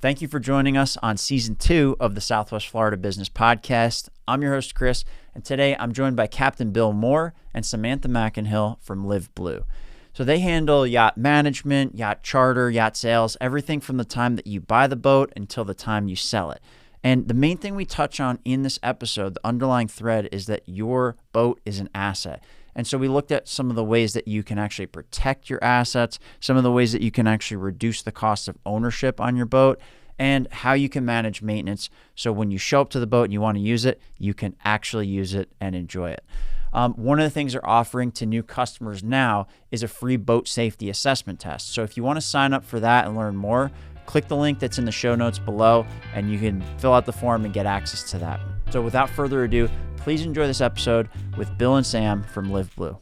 Thank you for joining us on Season 2 of the Southwest Florida Business Podcast. I'm your host, Chris, and today I'm joined by Captain Bill Moore and Samantha McEnhill from LiveBlue. So they handle yacht management, yacht charter, yacht sales, everything from the time that you buy the boat until the time you sell it. And the main thing we touch on in this episode, the underlying thread, is that your boat is an asset. And so we looked at some of the ways that you can actually protect your assets, some of the ways that you can actually reduce the cost of ownership on your boat, and how you can manage maintenance. So when you show up to the boat and you want to use it, you can actually use it and enjoy it. One of the things they're offering to new customers now is a free boat safety assessment test. So if you want to sign up for that and learn more, click the link that's in the show notes below, and you can fill out the form and get access to that. So without further ado, please enjoy this episode with Bill and Sam from LiveBlue.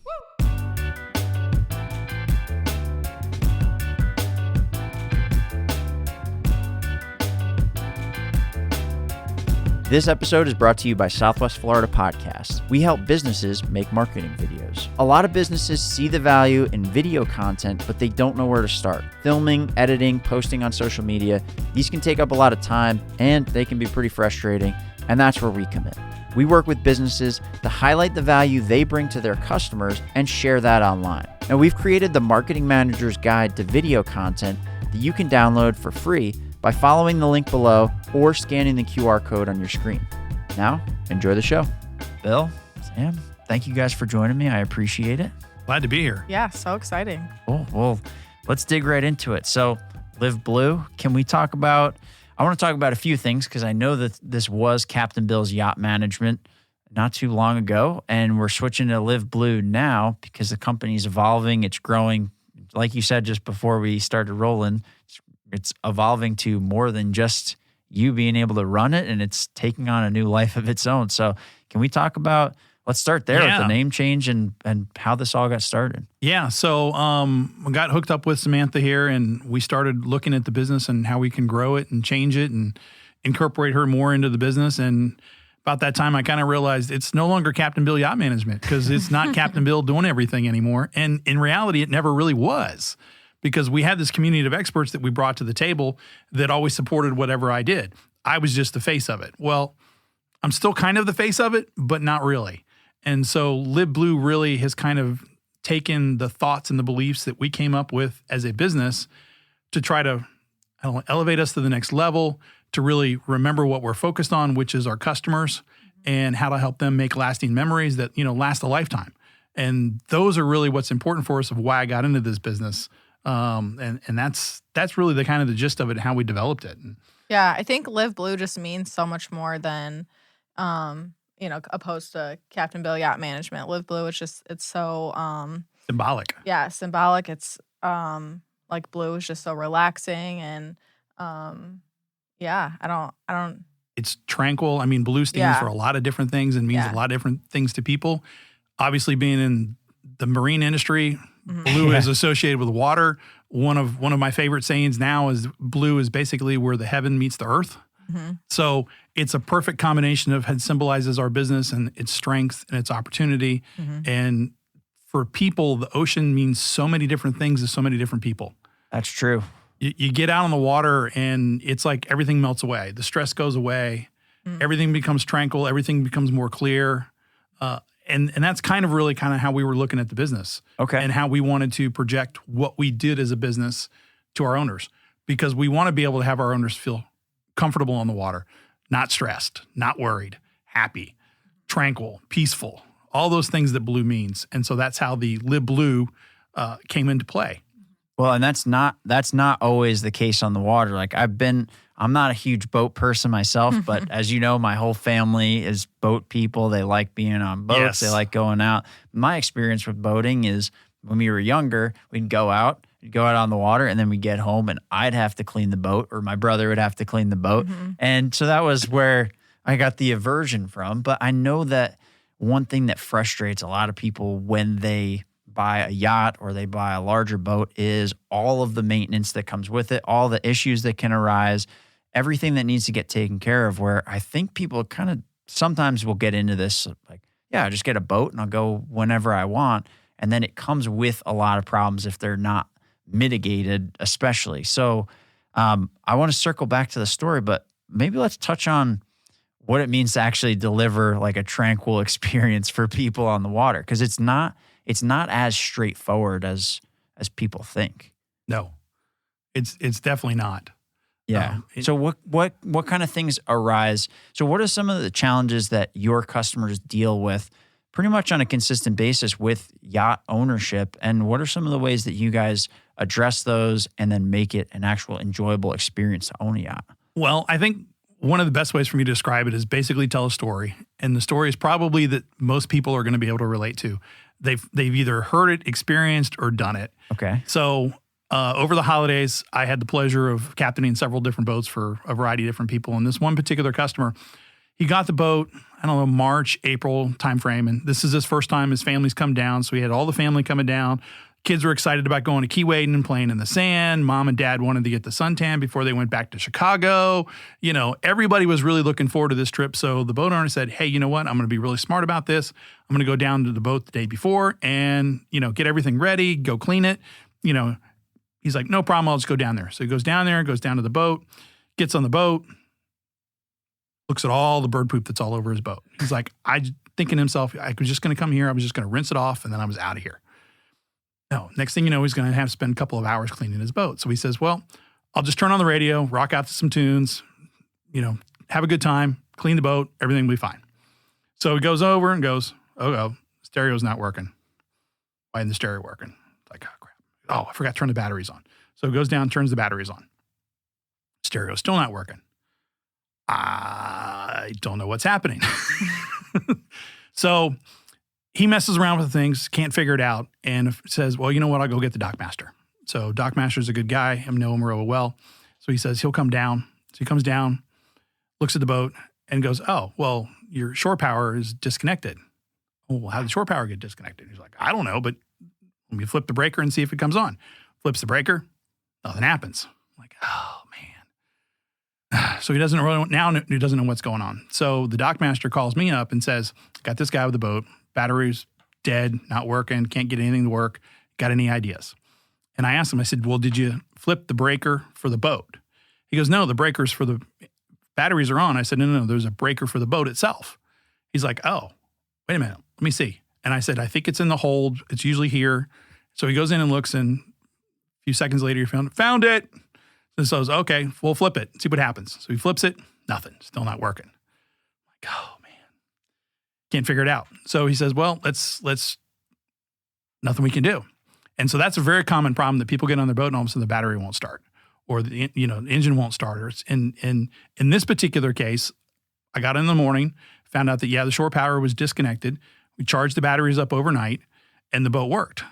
This episode is brought to you by Southwest Florida Podcast. We help businesses make marketing videos. A lot of businesses see the value in video content, but they don't know where to start. Filming, editing, posting on social media, these can take up a lot of time and they can be pretty frustrating, and that's where we come in. We work with businesses to highlight the value they bring to their customers and share that online. Now, we've created the Marketing Manager's Guide to Video Content that you can download for free by following the link below or scanning the QR code on your screen. Now, enjoy the show. Bill, Sam, thank you guys for joining me. I appreciate it. Glad to be here. Yeah, so exciting. Cool. Well, let's dig right into it. So, LiveBlue, can we talk about... I want to talk about a few things because I know that this was Captain Bill's yacht management not too long ago, and we're switching to LiveBlue now because the company's evolving. It's growing. Like you said just before we started rolling, it's evolving to more than just you being able to run it, and it's taking on a new life of its own. So can we talk about, let's start there with the name change and how this all got started. Yeah, so we got hooked up with Samantha here, and we started looking at the business and how we can grow it and change it and incorporate her more into the business. And about that time, I kind of realized it's no longer Captain Bill Yacht Management because it's not Captain Bill doing everything anymore. And in reality, it never really was, because we had this community of experts that we brought to the table that always supported whatever I did. I was just the face of it. Well, I'm still kind of the face of it, but not really. And so LiveBlue really has kind of taken the thoughts and the beliefs that we came up with as a business to try to elevate us to the next level, to really remember what we're focused on, which is our customers, and how to help them make lasting memories that, last a lifetime. And those are really what's important for us of why I got into this business. And that's really the kind of the gist of it and how we developed it. Yeah, I think LiveBlue just means so much more than opposed to Captain Bill Yacht Management. LiveBlue is just, it's so symbolic. Yeah, symbolic. It's like blue is just so relaxing, and I don't It's tranquil. I mean, blue stands for a lot of different things and means a lot of different things to people. Obviously, being in the marine industry, blue is associated with water. One of my favorite sayings now is blue is basically where the heaven meets the earth. Mm-hmm. So it's a perfect combination of it symbolizes our business and its strength and its opportunity. Mm-hmm. And for people, the ocean means so many different things to so many different people. That's true. You get out on the water and it's like everything melts away. The stress goes away. Mm-hmm. Everything becomes tranquil. Everything becomes more clear. And that's kind of how we were looking at the business. Okay. And how we wanted to project what we did as a business to our owners, because we want to be able to have our owners feel comfortable on the water, not stressed, not worried, happy, tranquil, peaceful, all those things that blue means. And so that's how the LiveBlue came into play. Well, and that's not always the case on the water. Like I'm not a huge boat person myself, but as you know, my whole family is boat people. They like being on boats. Yes. They like going out. My experience with boating is when we were younger, we'd go out on the water, and then we'd get home and I'd have to clean the boat, or my brother would have to clean the boat. Mm-hmm. And so that was where I got the aversion from. But I know that one thing that frustrates a lot of people when they buy a yacht or they buy a larger boat is all of the maintenance that comes with it, all the issues that can arise, everything that needs to get taken care of, where I think people kind of sometimes will get into this like, yeah, I just get a boat and I'll go whenever I want. And then it comes with a lot of problems if they're not mitigated, especially. So I want to circle back to the story, but maybe let's touch on what it means to actually deliver like a tranquil experience for people on the water, because it's not as straightforward as people think. No, it's definitely not. Yeah. So what kind of things arise? So what are some of the challenges that your customers deal with pretty much on a consistent basis with yacht ownership? And what are some of the ways that you guys address those and then make it an actual enjoyable experience to own a yacht? Well, I think one of the best ways for me to describe it is basically tell a story. And the story is probably that most people are going to be able to relate to. They've either heard it, experienced, or done it. Okay. So over the holidays, I had the pleasure of captaining several different boats for a variety of different people. And this one particular customer, he got the boat, I don't know, March, April timeframe. And this is his first time his family's come down. So he had all the family coming down. Kids were excited about going to key wading and playing in the sand. Mom and dad wanted to get the suntan before they went back to Chicago. You know, everybody was really looking forward to this trip. So the boat owner said, hey, you know what? I'm going to be really smart about this. I'm going to go down to the boat the day before and, you know, get everything ready, go clean it. You know, he's like, no problem. I'll just go down there. So he goes down there, goes down to the boat, gets on the boat, looks at all the bird poop that's all over his boat. He's like, thinking to himself, I was just going to come here. I was just going to rinse it off and then I was out of here. No, next thing you know, he's going to have to spend a couple of hours cleaning his boat. So he says, well, I'll just turn on the radio, rock out to some tunes, you know, have a good time, clean the boat, everything will be fine. So he goes over and goes, oh, stereo's not working. Why isn't the stereo working? It's like, oh, crap. Oh, I forgot to turn the batteries on. So he goes down, turns the batteries on. Stereo's still not working. I don't know what's happening. So he messes around with things, can't figure it out, and says, well, you know what? I'll go get the dockmaster. So dockmaster's a good guy. I know him real well. So he says he'll come down. So he comes down, looks at the boat, and goes, oh, well, your shore power is disconnected. Oh, well, how did the shore power get disconnected? He's like, I don't know, but let me flip the breaker and see if it comes on. Flips the breaker, nothing happens. I'm like, oh, man. So he doesn't know what's going on. So the dockmaster calls me up and says, got this guy with the boat. Battery's dead, not working, can't get anything to work. Got any ideas? And I asked him, I said, well, did you flip the breaker for the boat? He goes, no, the breakers for the batteries are on. I said, no, there's a breaker for the boat itself. He's like, oh, wait a minute, let me see. And I said, I think it's in the hold. It's usually here. So he goes in and looks, and a few seconds later, he found it. So I was, okay, we'll flip it, see what happens. So he flips it, nothing, still not working. I'm like, oh, can't figure it out. So he says, well, let's nothing we can do. And so that's a very common problem that people get on their boat and all of a sudden the battery won't start or the engine won't start. And in this particular case, I got in the morning, found out that, the shore power was disconnected. We charged the batteries up overnight and the boat worked.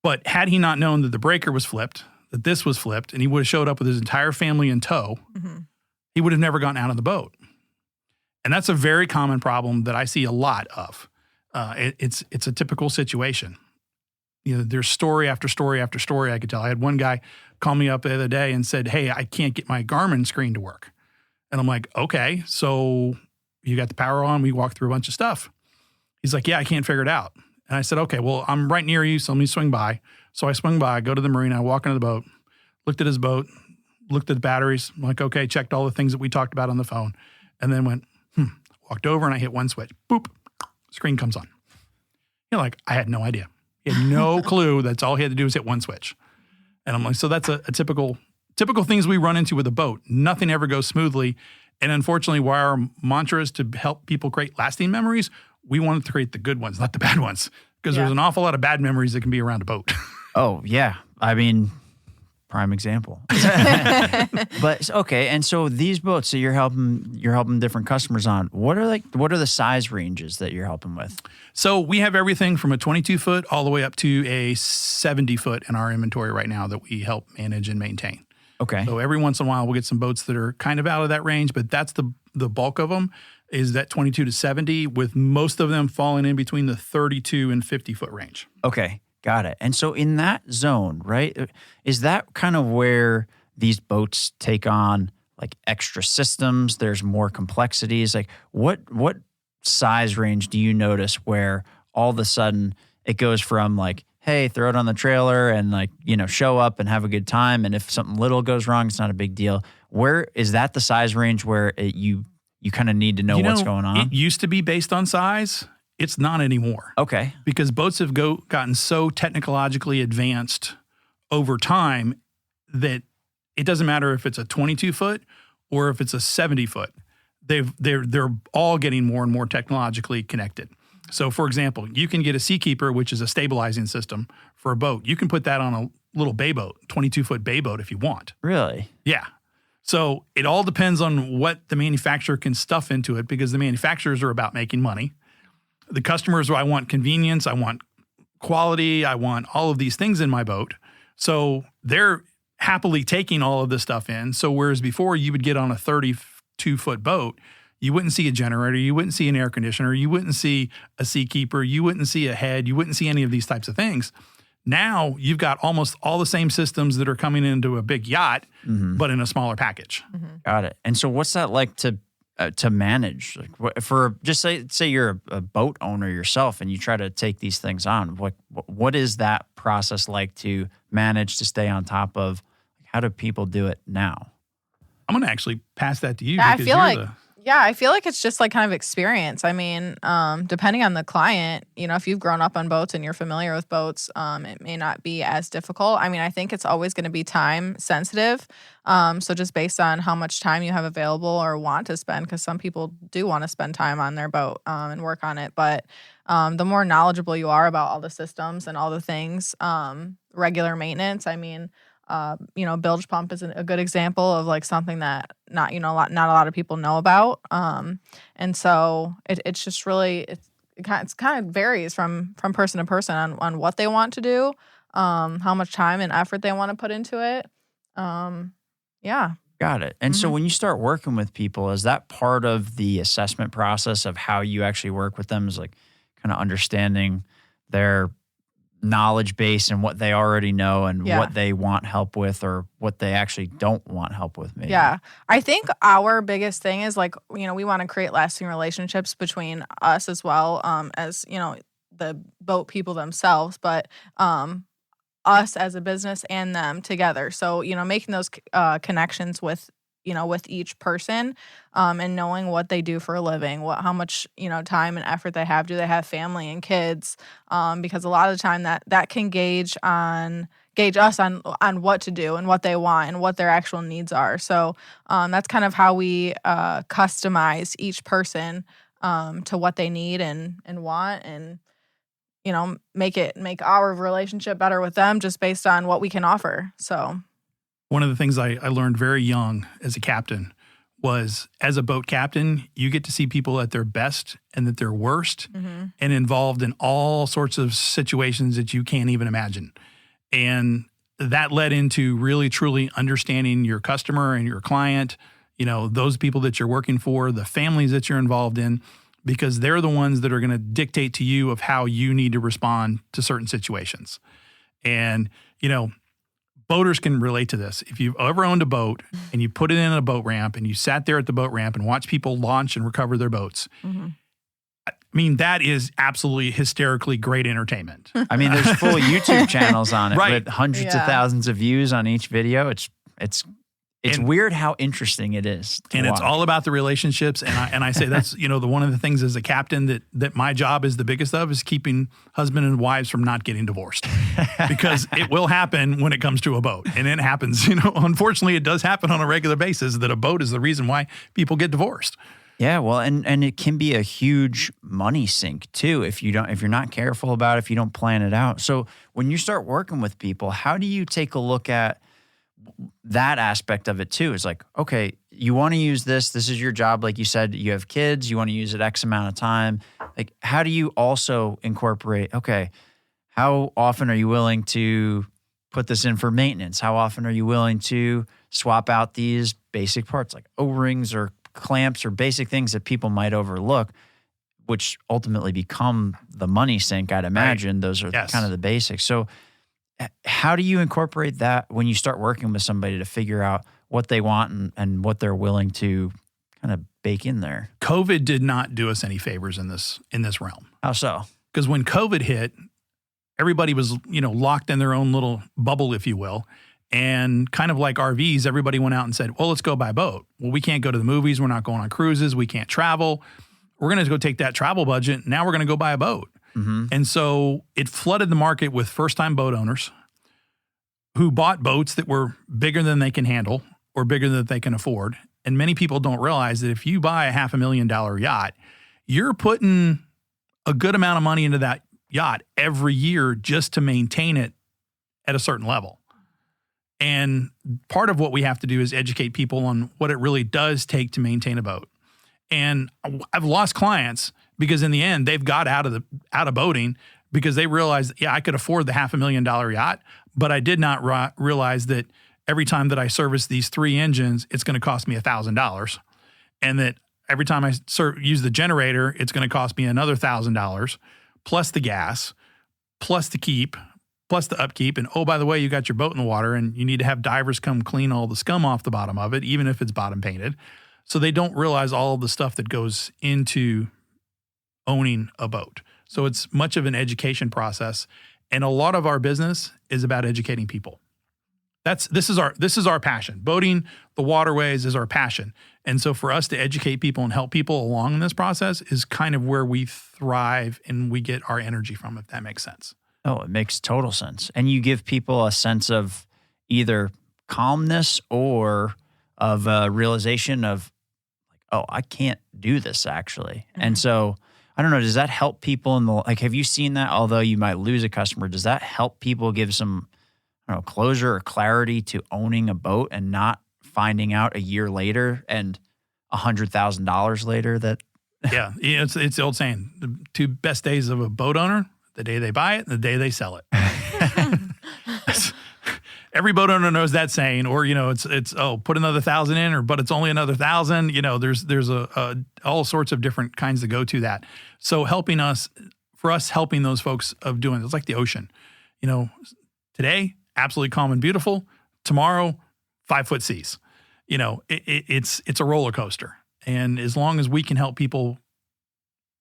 But had he not known that the breaker was flipped, that this was flipped, and he would have showed up with his entire family in tow, he would have never gotten out of the boat. And that's a very common problem that I see a lot of. It's a typical situation. You know, there's story after story after story I could tell. I had one guy call me up the other day and said, hey, I can't get my Garmin screen to work. And I'm like, okay, so you got the power on. We walked through a bunch of stuff. He's like, yeah, I can't figure it out. And I said, okay, well, I'm right near you, so let me swing by. So I swung by, go to the marina, I walk into the boat, looked at his boat, looked at the batteries. I'm like, okay, checked all the things that we talked about on the phone, and then went, walked over and I hit one switch. Boop, screen comes on. You know, like I had no idea. He had no clue. That's all he had to do was hit one switch. And I'm like, so that's a typical things we run into with a boat. Nothing ever goes smoothly. And unfortunately, while our mantra is to help people create lasting memories, we wanted to create the good ones, not the bad ones. Because there's an awful lot of bad memories that can be around a boat. Oh, yeah. I mean, prime example. But okay, and so these boats that you're helping different customers on, what are the size ranges that you're helping with? So we have everything from a 22-foot all the way up to a 70-foot in our inventory right now that we help manage and maintain. Okay. So every once in a while we'll get some boats that are kind of out of that range, but that's the bulk of them is that 22 to 70, with most of them falling in between the 32 and 50-foot range. Okay. Got it. And so in that zone, right, is that kind of where these boats take on like extra systems? There's more complexities. Like what size range do you notice where all of a sudden it goes from like, hey, throw it on the trailer and like, show up and have a good time. And if something little goes wrong, it's not a big deal. Where is that the size range where you kind of need to know what's going on? It used to be based on size. It's not anymore. Okay. Because boats have gotten so technologically advanced over time that it doesn't matter if it's a 22-foot or if it's a 70-foot. They're all getting more and more technologically connected. So, for example, you can get a Seakeeper, which is a stabilizing system for a boat. You can put that on a little bay boat, 22-foot bay boat if you want. Really? Yeah. So it all depends on what the manufacturer can stuff into it, because the manufacturers are about making money. The customers, I want convenience, I want quality, I want all of these things in my boat. So they're happily taking all of this stuff in. So whereas before you would get on a 32-foot boat, you wouldn't see a generator, you wouldn't see an air conditioner, you wouldn't see a Seakeeper, you wouldn't see a head, you wouldn't see any of these types of things. Now you've got almost all the same systems that are coming into a big yacht, but in a smaller package. Got it. And so what's that like to manage? Like, for just say you're a boat owner yourself and you try to take these things on. What is that process like to manage, to stay on top of? How do people do it now? I'm going to actually pass that to you. Yeah, because I feel like it's just like kind of experience. I mean, depending on the client, if you've grown up on boats and you're familiar with boats, it may not be as difficult. I mean, I think it's always going to be time sensitive. So just based on how much time you have available or want to spend, because some people do want to spend time on their boat and work on it. But the more knowledgeable you are about all the systems and all the things, regular maintenance, I mean, bilge pump is a good example of like something that not a lot of people know about. And so it's just really, it's kind of varies from person to person on what they want to do, how much time and effort they want to put into it. Yeah. Got it. And so when you start working with people, is that part of the assessment process of how you actually work with them, is like kind of understanding their knowledge base and what they already know and what they want help with or what they actually don't want help with, maybe? Yeah. I think our biggest thing is like, we want to create lasting relationships between us as well as, the boat people themselves, but us as a business and them together. So, making those connections with each person and knowing what they do for a living, how much, time and effort they have. Do they have family and kids? Because a lot of the time that can gauge us on what to do and what they want and what their actual needs are. So that's kind of how we customize each person to what they need and want, and make our relationship better with them just based on what we can offer. So one of the things I learned very young as a captain was, as a boat captain, you get to see people at their best and at their worst, and involved in all sorts of situations that you can't even imagine. And that led into really, truly understanding your customer and your client, those people that you're working for, the families that you're involved in, because they're the ones that are going to dictate to you of how you need to respond to certain situations. And, boaters can relate to this. If you've ever owned a boat and you put it in a boat ramp and you sat there at the boat ramp and watched people launch and recover their boats, I mean, that is absolutely hysterically great entertainment. I mean, there's full YouTube channels on it Right. with hundreds of thousands of views on each video. It's weird how interesting it is to And watch. it's all about the relationships. And I say that's, the one of the things as a captain that my job is the biggest of, is keeping husband and wives from not getting divorced. Because it will happen when it comes to a boat. And it happens, unfortunately it does happen on a regular basis, that a boat is the reason why people get divorced. Yeah, well, and it can be a huge money sink too if you're not careful about it, if you don't plan it out. So when you start working with people, how do you take a look at that aspect of it too? It's like, okay, you want to use this. This is your job. Like you said, you have kids, you want to use it X amount of time. Like, how do you also incorporate, okay, how often are you willing to put this in for maintenance? How often are you willing to swap out these basic parts like O-rings or clamps or basic things that people might overlook, which ultimately become the money sink, I'd imagine. Right. Those are kind of the basics. So how do you incorporate that when you start working with somebody to figure out what they want and what they're willing to kind of bake in there? COVID did not do us any favors in this realm. How so? Because when COVID hit, everybody was, locked in their own little bubble, if you will. And kind of like RVs, everybody went out and said, well, let's go buy a boat. Well, we can't go to the movies. We're not going on cruises. We can't travel. We're going to go take that travel budget. Now we're going to go buy a boat. Mm-hmm. And so it flooded the market with first-time boat owners who bought boats that were bigger than they can handle or bigger than they can afford. And many people don't realize that if you buy a $500,000 yacht, you're putting a good amount of money into that yacht every year just to maintain it at a certain level. And part of what we have to do is educate people on what it really does take to maintain a boat. And I've lost clients because in the end they've got out of boating because they realized, I could afford the $500,000 yacht, but I did not realize that every time that I service these 3 engines, it's going to cost me $1,000, and that every time I use the generator, it's going to cost me another $1,000, plus the gas, plus the keep, plus the upkeep. And oh, by the way, you got your boat in the water and you need to have divers come clean all the scum off the bottom of it, even if it's bottom painted. So they don't realize all of the stuff that goes into owning a boat. So it's much of an education process. And a lot of our business is about educating people. This is our passion. Boating, the waterways is our passion. And so for us to educate people and help people along in this process is kind of where we thrive and we get our energy from, if that makes sense. Oh, it makes total sense. And you give people a sense of either calmness or of a realization of like, oh, I can't do this actually. Mm-hmm. And so I don't know, does that help people have you seen that? Although you might lose a customer, does that help people give some, closure or clarity to owning a boat and not finding out a year later and $100,000 later that? Yeah, it's the old saying, the 2 best days of a boat owner, the day they buy it and the day they sell it. Every boat owner knows that saying, or, it's put another 1,000 in, but it's only another 1,000. There's all sorts of different kinds that go to that. So helping those folks of doing it, it's like the ocean. Today, absolutely calm and beautiful. Tomorrow, 5-foot seas. It's a roller coaster. And as long as we can help people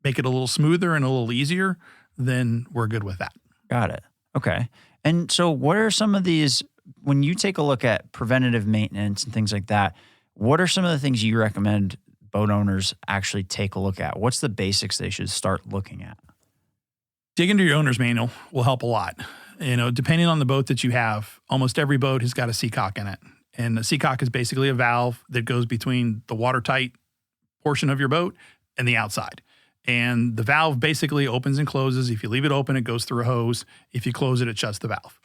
make it a little smoother and a little easier, then we're good with that. Got it. Okay. And so what are some of these, when you take a look at preventative maintenance and things like that, what are some of the things you recommend boat owners actually take a look at? What's the basics they should start looking at? Dig into your owner's manual will help a lot. Depending on the boat that you have, almost every boat has got a seacock in it. And the seacock is basically a valve that goes between the watertight portion of your boat and the outside. And the valve basically opens and closes. If you leave it open, it goes through a hose. If you close it, it shuts the valve.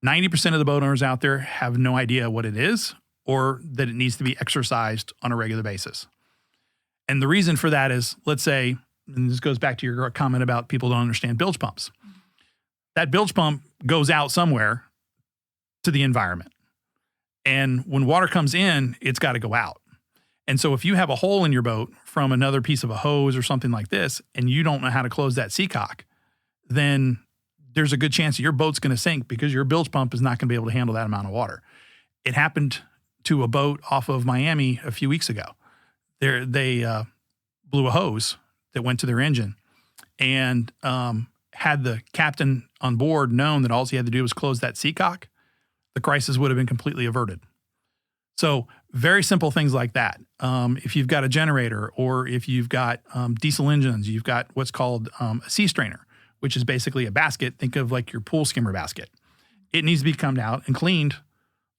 90% of the boat owners out there have no idea what it is or that it needs to be exercised on a regular basis. And the reason for that is, let's say, and this goes back to your comment about people don't understand bilge pumps. That bilge pump goes out somewhere to the environment. And when water comes in, it's got to go out. And so if you have a hole in your boat from another piece of a hose or something like this, and you don't know how to close that seacock, then there's a good chance that your boat's going to sink because your bilge pump is not going to be able to handle that amount of water. It happened to a boat off of Miami a few weeks ago. They blew a hose that went to their engine, and had the captain on board known that all he had to do was close that seacock, the crisis would have been completely averted. So very simple things like that. If you've got a generator or if you've got diesel engines, you've got what's called a sea strainer, which is basically a basket. Think of like your pool skimmer basket. It needs to be combed out and cleaned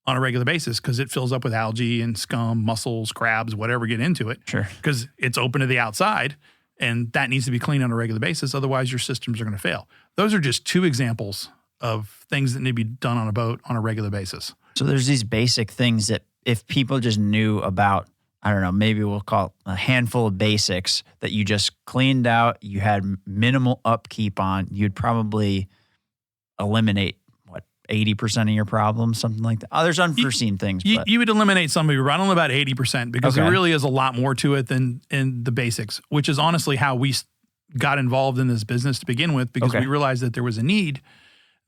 on a regular basis because it fills up with algae and scum, mussels, crabs, whatever get into it. Sure. Because it's open to the outside, and that needs to be cleaned on a regular basis. Otherwise, your systems are going to fail. Those are just 2 examples of things that need to be done on a boat on a regular basis. So there's these basic things that if people just knew about, I don't know, maybe we'll call it a handful of basics that you just cleaned out, you had minimal upkeep on, you'd probably eliminate 80% of your problems, something like that. Oh, there's unforeseen things. But. You would eliminate some of your, I don't know about 80% because there really is a lot more to it than in the basics, which is honestly how we got involved in this business to begin with, because we realized that there was a need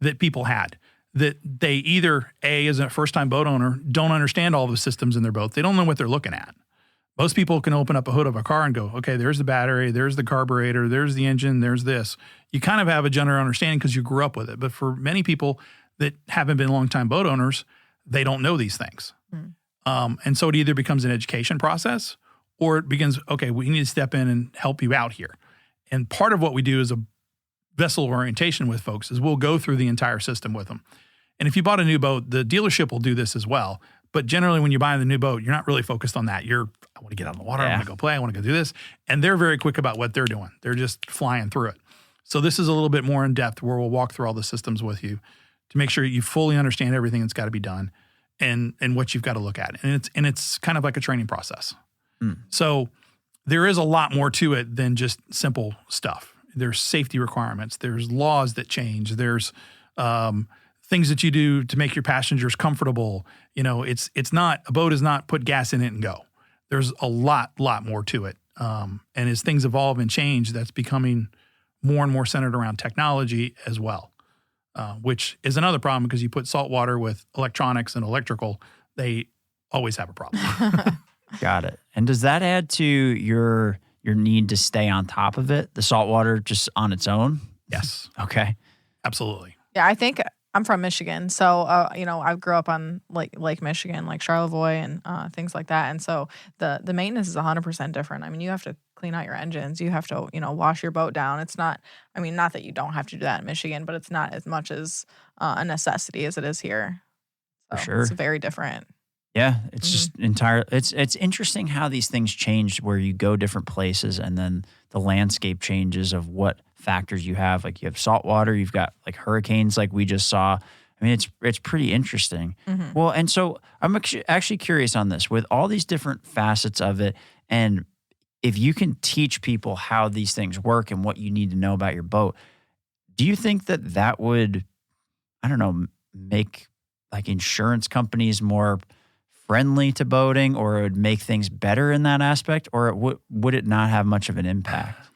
that people had, that they either, as a first-time boat owner, don't understand all the systems in their boat. They don't know what they're looking at. Most people can open up a hood of a car and go, okay, there's the battery, there's the carburetor, there's the engine, there's this. You kind of have a general understanding because you grew up with it. But for many people that haven't been longtime boat owners, they don't know these things. And so it either becomes an education process or it begins, okay, we need to step in and help you out here. And part of what we do as a vessel orientation with folks is we'll go through the entire system with them. And if you bought a new boat, the dealership will do this as well. But generally, when you buy the new boat, you're not really focused on that. I want to get out on the water. I want to go play. I want to go do this. And they're very quick about what they're doing. They're just flying through it. So this is a little bit more in depth where we'll walk through all the systems with you to make sure you fully understand everything that's got to be done and what you've got to look at. And it's kind of like a training process. So there is a lot more to it than just simple stuff. There's safety requirements. There's laws that change. There's things that you do to make your passengers comfortable. It's not, a boat is not put gas in it and go. There's a lot more to it. And as things evolve and change, that's becoming more and more centered around technology as well, which is another problem because you put salt water with electronics and electrical, they always have a problem. Got it. And does that add to your need to stay on top of it, the salt water just on its own? Yes. Okay. Absolutely. Yeah, I think I'm from Michigan, so I grew up on Lake Michigan, like Charlevoix and things like that, and so the maintenance is 100% different. I mean, you have to clean out your engines, you have to wash your boat down. It's not, not that you don't have to do that in Michigan, but it's not as much as a necessity as it is here. So For sure, it's very different. Yeah, it's just it's interesting how these things change where you go different places and then the landscape changes of what factors you have. Like you have salt water, you've got like hurricanes like we just saw. I mean, it's pretty interesting. Well, and so I'm actually curious on this with all these different facets of it. And if you can teach people how these things work and what you need to know about your boat, do you think that would, I don't know, make like insurance companies more friendly to boating, or it would make things better in that aspect, or would it not have much of an impact?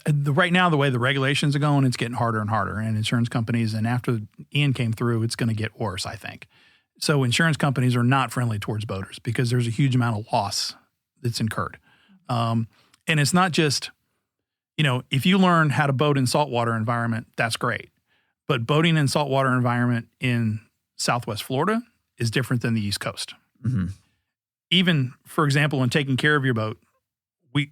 Right now, the way the regulations are going, it's getting harder and harder. And insurance companies, and after Ian came through, it's going to get worse, I think. So insurance companies are not friendly towards boaters because there's a huge amount of loss that's incurred. And it's not just, if you learn how to boat in saltwater environment, that's great. But boating in saltwater environment in Southwest Florida is different than the East Coast. Even, for example, in taking care of your boat,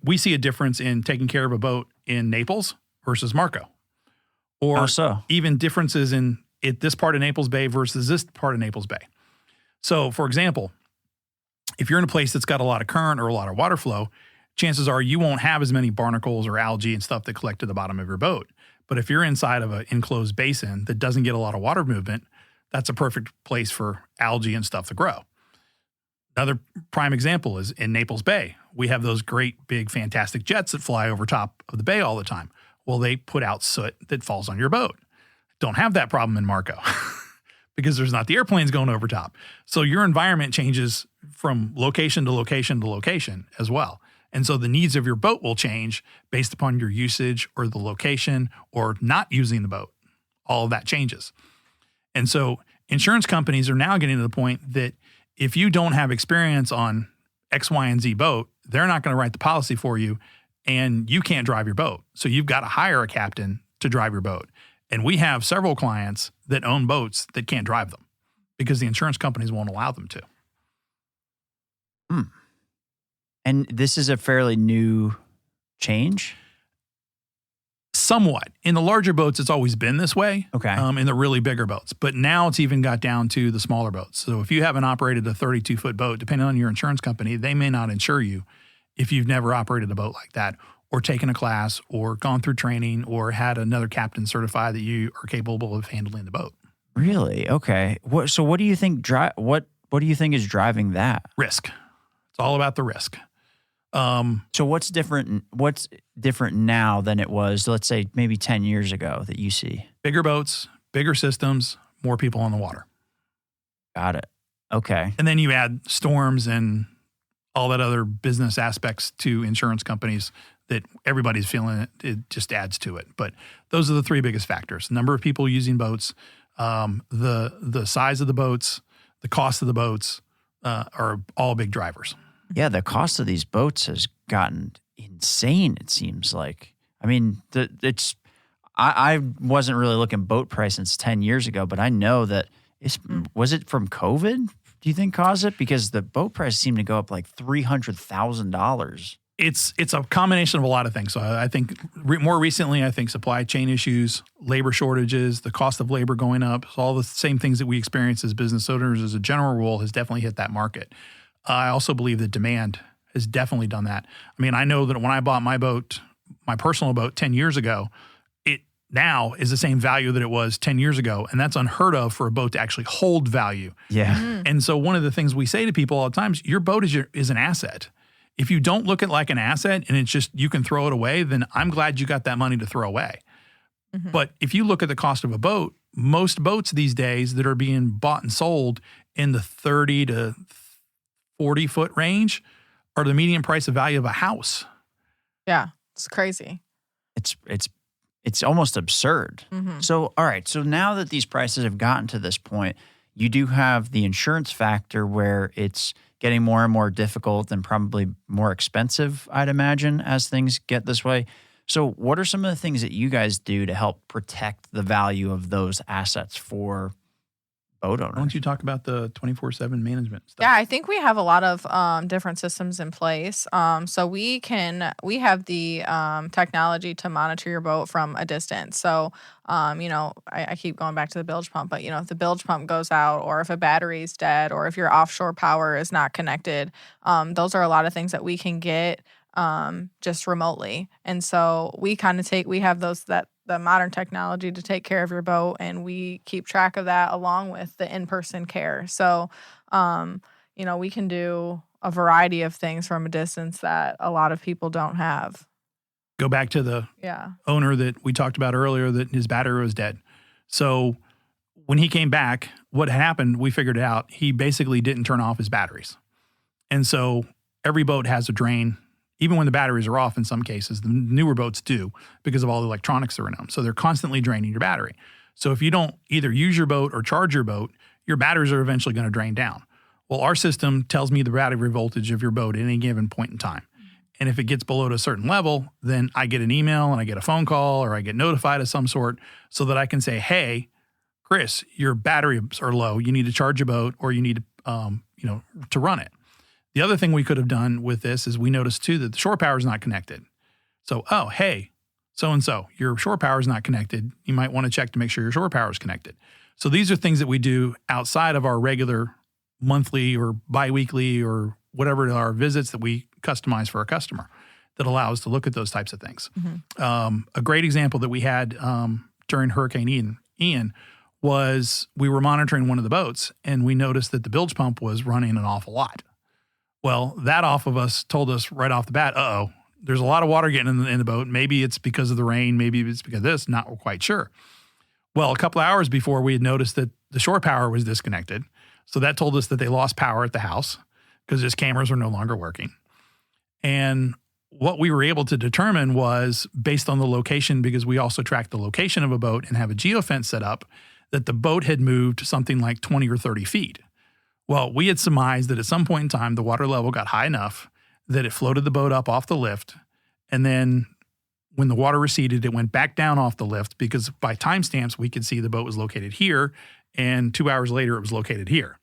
we see a difference in taking care of a boat in Naples versus Marco. Or even differences in this part of Naples Bay versus this part of Naples Bay. So, for example, if you're in a place that's got a lot of current or a lot of water flow, chances are you won't have as many barnacles or algae and stuff that collect to the bottom of your boat. But if you're inside of an enclosed basin that doesn't get a lot of water movement, that's a perfect place for algae and stuff to grow. Another prime example is in Naples Bay. We have those great, big, fantastic jets that fly over top of the bay all the time. Well, they put out soot that falls on your boat. Don't have that problem in Marco because there's not the airplanes going over top. So your environment changes from location to location to location as well. And so the needs of your boat will change based upon your usage or the location or not using the boat. All of that changes. And so insurance companies are now getting to the point that if you don't have experience on X, Y, and Z boat, they're not going to write the policy for you and you can't drive your boat. So you've got to hire a captain to drive your boat. And we have several clients that own boats that can't drive them because the insurance companies won't allow them to. And this is a fairly new change? Somewhat. In the larger boats, it's always been this way. Okay. In the really bigger boats. But now it's even got down to the smaller boats. So if you haven't operated a 32-foot boat, depending on your insurance company, they may not insure you if you've never operated a boat like that or taken a class or gone through training or had another captain certify that you are capable of handling the boat. Really? Okay. So what do you think what do you think is driving that? Risk. It's all about the risk. So what's different now than it was, let's say, maybe 10 years ago that you see? Bigger boats, bigger systems, more people on the water. Got it. Okay. And then you add storms and all that other business aspects to insurance companies that everybody's feeling it. It just adds to it. But those are the three biggest factors. Number of people using boats, the size of the boats, the cost of the boats are all big drivers. Yeah, the cost of these boats has gotten insane, it seems like. I mean, I wasn't really looking boat price since 10 years ago, but I know that was it from COVID, do you think, caused it? Because the boat price seemed to go up like $300,000. It's a combination of a lot of things. So I think more recently, I think supply chain issues, labor shortages, the cost of labor going up, so all the same things that we experience as business owners as a general rule has definitely hit that market. I also believe that demand has definitely done that. I mean, I know that when I bought my boat, my personal boat 10 years ago, it now is the same value that it was 10 years ago. And that's unheard of for a boat to actually hold value. Yeah. And so one of the things we say to people all the time is your boat is an asset. If you don't look at it like an asset and it's just you can throw it away, then I'm glad you got that money to throw away. But if you look at the cost of a boat, most boats these days that are being bought and sold in the 30 to 40 foot range are the median price of value of a house. Yeah, it's crazy. It's almost absurd. So, all right. So now that these prices have gotten to this point, you do have the insurance factor where it's getting more and more difficult and probably more expensive, I'd imagine, as things get this way. So what are some of the things that you guys do to help protect the value of those assets for boat owners? Why don't you talk about the 24/7 management stuff? Yeah, I think we have a lot of different systems in place. So we have the technology to monitor your boat from a distance. So, I keep going back to the bilge pump, but if the bilge pump goes out or if a battery is dead or if your offshore power is not connected, those are a lot of things that we can get just remotely. And so we have the modern technology to take care of your boat, and we keep track of that along with the in-person care. So, we can do a variety of things from a distance that a lot of people don't have. Go back to the owner that we talked about earlier that his battery was dead. So when he came back, what happened, we figured it out. He basically didn't turn off his batteries. And so every boat has a drain. Even when the batteries are off in some cases, the newer boats do because of all the electronics that are in them. So they're constantly draining your battery. So if you don't either use your boat or charge your boat, your batteries are eventually going to drain down. Well, our system tells me the battery voltage of your boat at any given point in time. And if it gets below a certain level, then I get an email and I get a phone call or I get notified of some sort so that I can say, hey, Chris, your batteries are low. You need to charge your boat or you need to run it. The other thing we could have done with this is we noticed too that the shore power is not connected. So, hey, so-and-so, your shore power is not connected. You might want to check to make sure your shore power is connected. So these are things that we do outside of our regular monthly or biweekly or whatever our visits that we customize for a customer that allow us to look at those types of things. A great example that we had during Hurricane Ian was we were monitoring one of the boats and we noticed that the bilge pump was running an awful lot. Well, that off of us told us right off the bat, there's a lot of water getting in the boat. Maybe it's because of the rain. Maybe it's because of this. Not quite sure. Well, a couple of hours before we had noticed that the shore power was disconnected. So that told us that they lost power at the house because his cameras were no longer working. And what we were able to determine was based on the location, because we also track the location of a boat and have a geofence set up, that the boat had moved something like 20 or 30 feet. Well, we had surmised that at some point in time, the water level got high enough that it floated the boat up off the lift. And then when the water receded, it went back down off the lift because by timestamps, we could see the boat was located here. And 2 hours later, it was located here.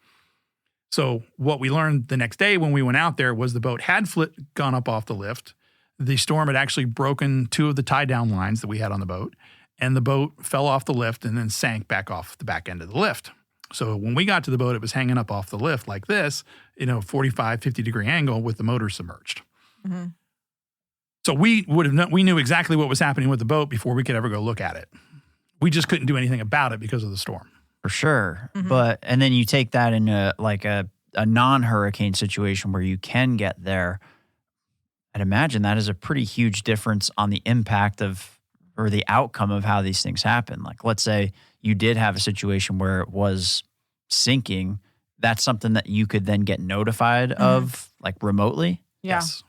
So what we learned the next day when we went out there was the boat had gone up off the lift. The storm had actually broken 2 of the tie-down lines that we had on the boat. And the boat fell off the lift and then sank back off the back end of the lift. So when we got to the boat, it was hanging up off the lift like this, 45, 50 degree angle with the motor submerged. So we knew exactly what was happening with the boat before we could ever go look at it. We just couldn't do anything about it because of the storm. For sure. And then you take that in a non-hurricane situation where you can get there. I'd imagine that is a pretty huge difference on the impact of, or the outcome of how these things happen. Like, let's say you did have a situation where it was sinking. That's something that you could then get notified of, like remotely? Yeah. Yes.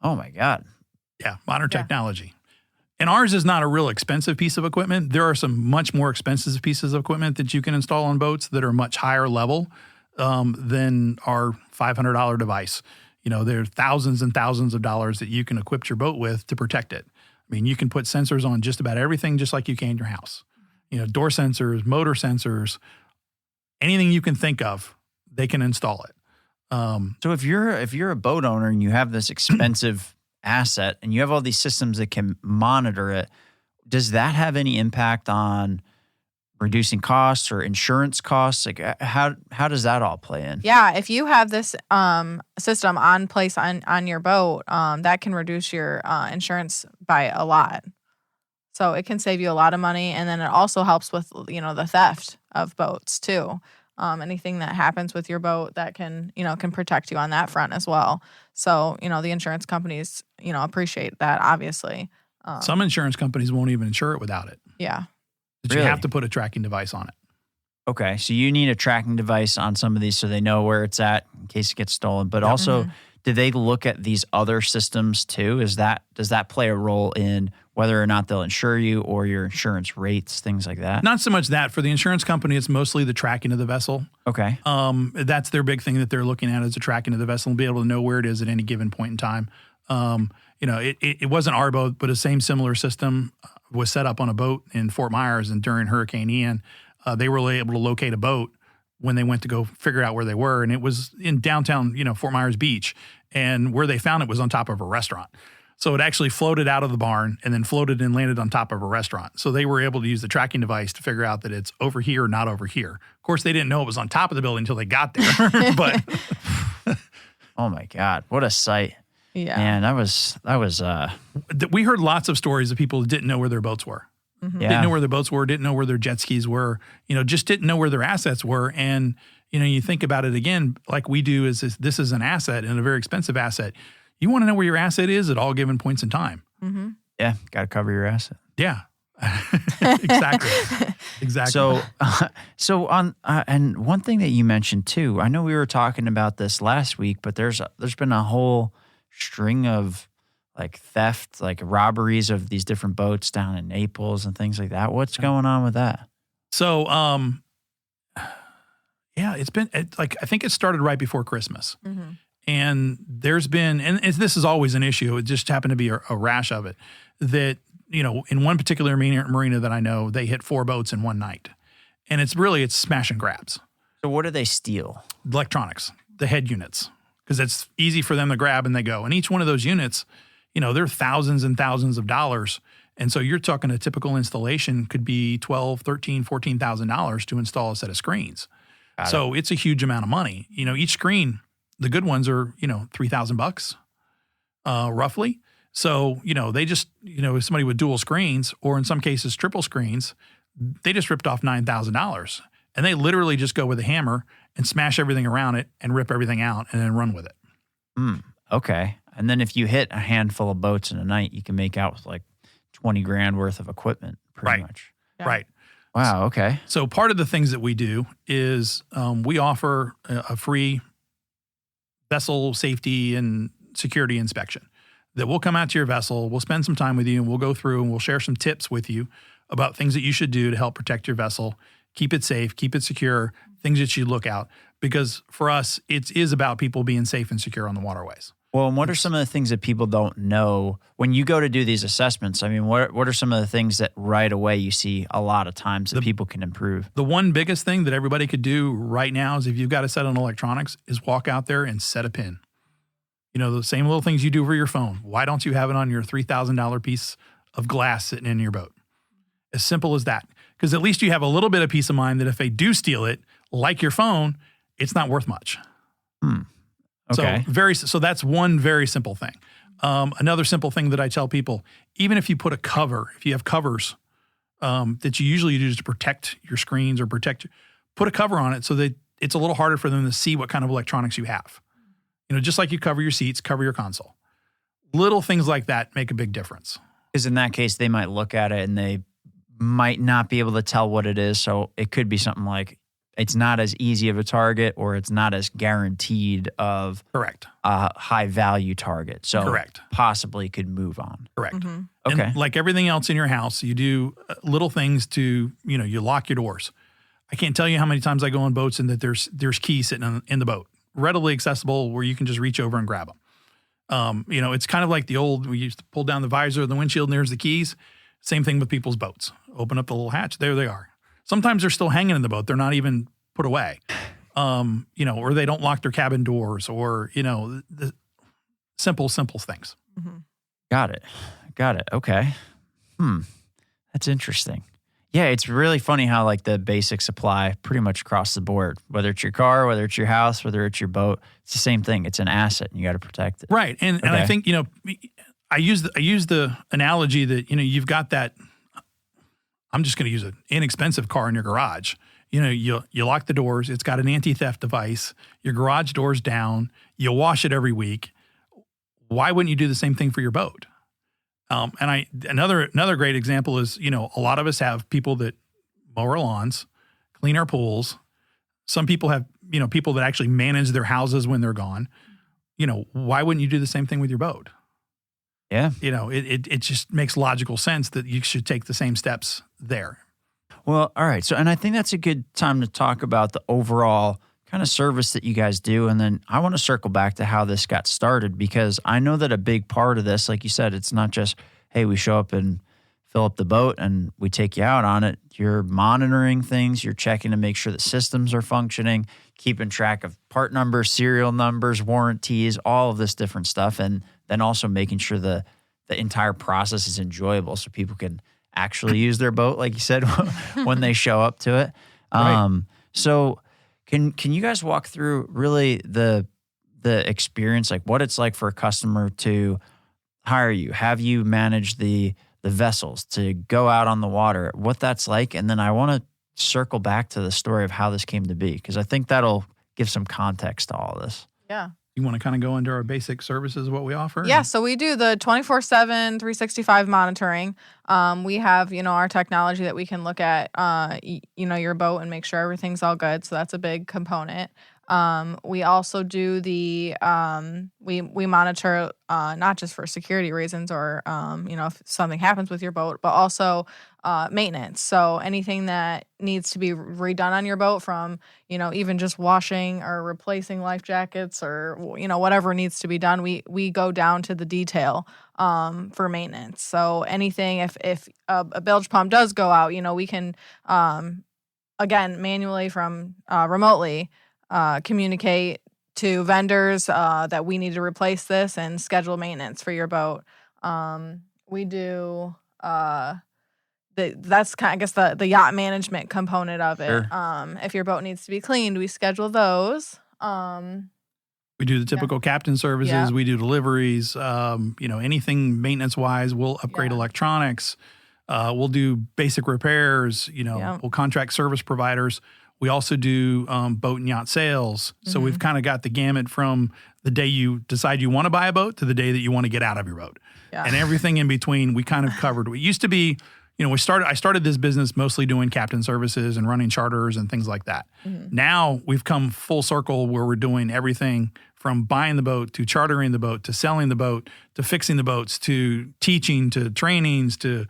Oh my God. Yeah, modern technology. And ours is not a real expensive piece of equipment. There are some much more expensive pieces of equipment that you can install on boats that are much higher level than our $500 device. There are thousands and thousands of dollars that you can equip your boat with to protect it. I mean, you can put sensors on just about everything, just like you can in your house. Door sensors, motor sensors, anything you can think of, they can install it. So if you're a boat owner and you have this expensive asset and you have all these systems that can monitor it, does that have any impact on reducing costs or insurance costs? Like how does that all play in? Yeah, if you have this system on place on your boat, that can reduce your insurance by a lot. So it can save you a lot of money, and then it also helps with the theft of boats too. Anything that happens with your boat that can protect you on that front as well. So the insurance companies appreciate that, obviously. Some insurance companies won't even insure it without it. Yeah. You have to put a tracking device on it. Okay, so you need a tracking device on some of these so they know where it's at in case it gets stolen. But also, do they look at these other systems too? Does that play a role in whether or not they'll insure you or your insurance rates, things like that? Not so much that. For the insurance company, it's mostly the tracking of the vessel. Okay. That's their big thing that they're looking at, is the tracking of the vessel and be able to know where it is at any given point in time. It wasn't our boat, but a similar system was set up on a boat in Fort Myers, and during Hurricane Ian, they were able to locate a boat when they went to go figure out where they were, and it was in downtown, Fort Myers Beach, and where they found it was on top of a restaurant. So it actually floated out of the barn and then floated and landed on top of a restaurant. So they were able to use the tracking device to figure out that it's over here, not over here. Of course, they didn't know it was on top of the building until they got there. But oh my God, what a sight! Yeah, man, that was. We heard lots of stories of people who didn't know where their boats were. Mm-hmm. Didn't know where their boats were, didn't know where their jet skis were, just didn't know where their assets were. And, you think about it again, like we do, is this is an asset and a very expensive asset. You want to know where your asset is at all given points in time. Mm-hmm. Yeah, got to cover your asset. Yeah, exactly. So on, and one thing that you mentioned too, I know we were talking about this last week, but there's been a whole string of like theft, like robberies of these different boats down in Naples and things like that. What's going on with that? So, it's been I think it started right before Christmas. Mm-hmm. And there's been, and this is always an issue, it just happened to be a rash of it, that, in one particular marina that I know, they hit 4 boats in one night. And it's smash and grabs. So what do they steal? Electronics, the head units, because it's easy for them to grab and they go. And each one of those units, they're thousands and thousands of dollars. And so you're talking a typical installation could be $12,000, $13,000, $14,000 to install a set of screens. So it's a huge amount of money. Each screen, the good ones are, $3,000 roughly. So, they just, if somebody with dual screens or in some cases triple screens, they just ripped off $9,000 and they literally just go with a hammer and smash everything around it and rip everything out and then run with it. Okay. And then if you hit a handful of boats in a night, you can make out with like 20 grand worth of equipment pretty much. Yeah. Right. Wow. Okay. So part of the things that we do is we offer a free vessel safety and security inspection that we'll come out to your vessel, we'll spend some time with you, and we'll go through and we'll share some tips with you about things that you should do to help protect your vessel, keep it safe, keep it secure, things that you look out. Because for us, it is about people being safe and secure on the waterways. Well, and what are some of the things that people don't know when you go to do these assessments? I mean, what are some of the things that right away you see a lot of times that people can improve? The one biggest thing that everybody could do right now is if you've got a set on electronics is walk out there and set a pin. The same little things you do for your phone. Why don't you have it on your $3,000 piece of glass sitting in your boat? As simple as that. Because at least you have a little bit of peace of mind that if they do steal it, like your phone, it's not worth much. Okay. So that's one very simple thing. Another simple thing that I tell people, even if you put a cover, if you have covers that you usually use to protect your screens or put a cover on it so that it's a little harder for them to see what kind of electronics you have. Just like you cover your seats, cover your console. Little things like that make a big difference. Because in that case, they might look at it and they might not be able to tell what it is. So it could be something like it's not as easy of a target or it's not as guaranteed of Correct. A high value target. So Correct. Possibly could move on. Correct. Mm-hmm. Okay. And like everything else in your house, you do little things to, you lock your doors. I can't tell you how many times I go on boats and that there's keys sitting in the boat, readily accessible where you can just reach over and grab them. It's kind of like the old, we used to pull down the visor of the windshield and there's the keys. Same thing with people's boats. Open up the little hatch, there they are. Sometimes they're still hanging in the boat. They're not even put away. Or they don't lock their cabin doors or, the simple things. Mm-hmm. Got it. Okay. That's interesting. Yeah, it's really funny how like the basics apply pretty much across the board. Whether it's your car, whether it's your house, whether it's your boat, it's the same thing. It's an asset, and you got to protect it. Right, and I think I use the analogy that you've got that. I'm just going to use an inexpensive car in your garage. You lock the doors. It's got an anti-theft device. Your garage door's down. You wash it every week. Why wouldn't you do the same thing for your boat? And another great example is, a lot of us have people that mow our lawns, clean our pools. Some people have, people that actually manage their houses when they're gone. Why wouldn't you do the same thing with your boat? Yeah. It just makes logical sense that you should take the same steps there. Well, all right. So, and I think that's a good time to talk about the overall kind of service that you guys do. And then I want to circle back to how this got started, because I know that a big part of this, like you said, it's not just, hey, we show up and fill up the boat and we take you out on it. You're monitoring things. You're checking to make sure the systems are functioning, keeping track of part numbers, serial numbers, warranties, all of this different stuff. And then also making sure the entire process is enjoyable so people can actually use their boat, like you said, when they show up to it. Right. So can you guys walk through really the experience, like what it's like for a customer to hire you, have you manage the vessels, to go out on the water, what that's like? And then I want to circle back to the story of how this came to be, because I think that'll give some context to all this. Yeah. You want to kind of go into our basic services, what we offer? Yeah, so we do the 24/7, 365 monitoring. We have, our technology that we can look at, your boat and make sure everything's all good. So that's a big component. We also do we monitor not just for security reasons or, if something happens with your boat, but also maintenance. So anything that needs to be redone on your boat, from, even just washing or replacing life jackets or, whatever needs to be done, we go down to the detail for maintenance. So anything, if a bilge pump does go out, we can, again, manually from remotely communicate to vendors that we need to replace this and schedule maintenance for your boat. We do that's kind of, I guess, the yacht management component of it. Sure. If your boat needs to be cleaned, we schedule those. We do the typical captain services. Yeah. We do deliveries. Anything maintenance wise, we'll upgrade electronics. We'll do basic repairs. We'll contract service providers. We also do boat and yacht sales. So we've kind of got the gamut from the day you decide you want to buy a boat to the day that you want to get out of your boat. Yeah. And everything in between, we kind of covered. We used to be, I started this business mostly doing captain services and running charters and things like that. Mm-hmm. Now we've come full circle where we're doing everything from buying the boat to chartering the boat to selling the boat to fixing the boats to teaching to trainings to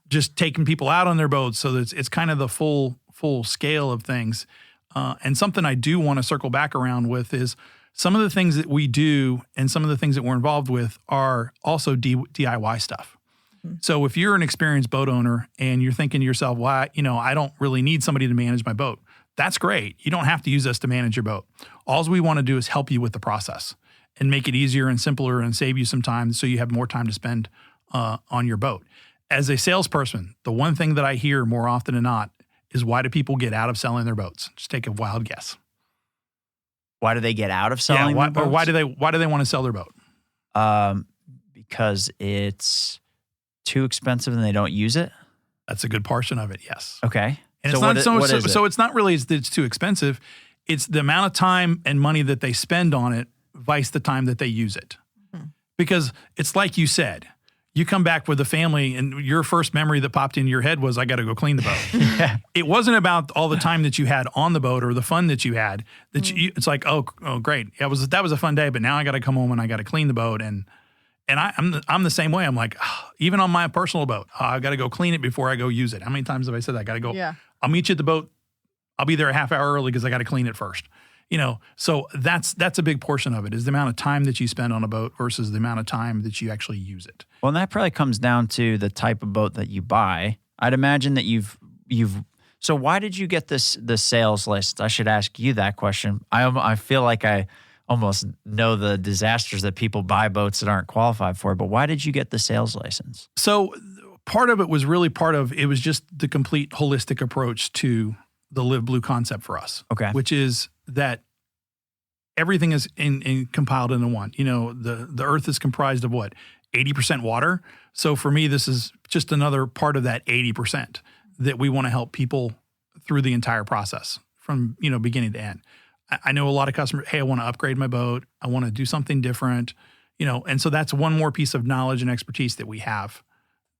just taking people out on their boats. So that it's kind of the full scale of things. And something I do want to circle back around with is some of the things that we do and some of the things that we're involved with are also DIY stuff. Mm-hmm. So if you're an experienced boat owner and you're thinking to yourself, well, I don't really need somebody to manage my boat. That's great. You don't have to use us to manage your boat. All we want to do is help you with the process and make it easier and simpler and save you some time so you have more time to spend on your boat. As a salesperson, the one thing that I hear more often than not is, why do people get out of selling their boats? Just take a wild guess. Why do they get out of selling their boats? Or why do they want to sell their boat? Because it's too expensive and they don't use it? That's a good portion of it, yes. Okay. And so it's not really that it's too expensive. It's the amount of time and money that they spend on it vice the time that they use it. Mm-hmm. Because it's like you said, you come back with a family and your first memory that popped into your head was, I got to go clean the boat. Yeah. It wasn't about all the time that you had on the boat or the fun that you had. It's like, oh, great. That was a fun day, but now I got to come home and I got to clean the boat. And I'm the same way. I'm like, even on my personal boat, I got to go clean it before I go use it. How many times have I said that? I got to go. Yeah. I'll meet you at the boat I'll be there a half hour early because I got to clean it first. So that's a big portion of it, is the amount of time that you spend on a boat versus the amount of time that you actually use it. Well, and that probably comes down to the type of boat that you buy. I'd imagine that so why did you get the sales license? I should ask you that question. I feel like I almost know the disasters that people buy boats that aren't qualified for, but why did you get the sales license? So part of it was really it was just the complete holistic approach to the LiveBlue concept for us. Okay. Which is that everything is compiled into one. The earth is comprised of what? 80% water. So for me, this is just another part of that 80% that we want to help people through the entire process from, beginning to end. I know a lot of customers, hey, I want to upgrade my boat. I want to do something different, and so that's one more piece of knowledge and expertise that we have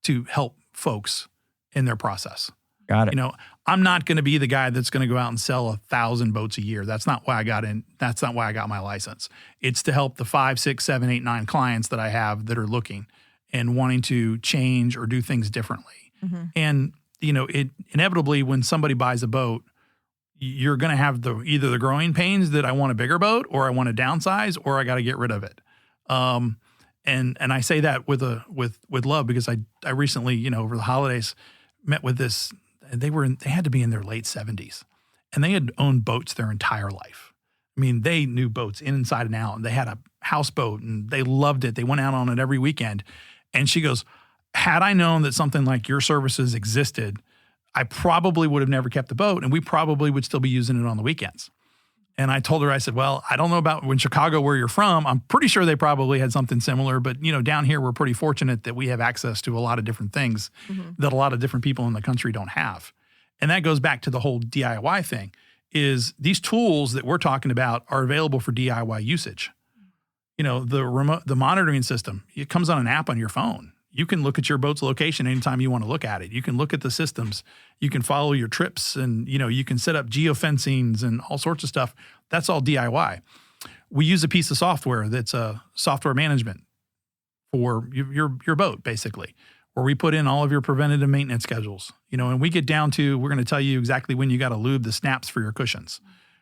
to help folks in their process. Got it. I'm not going to be the guy that's going to go out and sell 1,000 boats a year. That's not why I got in. That's not why I got my license. It's to help the 5, 6, 7, 8, 9 clients that I have that are looking and wanting to change or do things differently. Mm-hmm. And, it inevitably, when somebody buys a boat, you're going to have either the growing pains that I want a bigger boat, or I want to downsize, or I got to get rid of it. And I say that with love, because I recently, over the holidays, met with this. They had to be in their late 70s, and they had owned boats their entire life. I mean, they knew boats inside and out, and they had a houseboat, and they loved it. They went out on it every weekend. And she goes, had I known that something like your services existed, I probably would have never kept the boat, and we probably would still be using it on the weekends. And I told her, I said, well, I don't know about in Chicago where you're from. I'm pretty sure they probably had something similar, but down here, we're pretty fortunate that we have access to a lot of different things that a lot of different people in the country don't have. And that goes back to the whole DIY thing, is these tools that we're talking about are available for DIY usage. The monitoring system, it comes on an app on your phone. You can look at your boat's location anytime you want to look at it. You can look at the systems. You can follow your trips, and you can set up geofencings and all sorts of stuff. That's all DIY. We use a piece of software that's a software management for your boat, basically, where we put in all of your preventative maintenance schedules. And we get down to, we're going to tell you exactly when you got to lube the snaps for your cushions.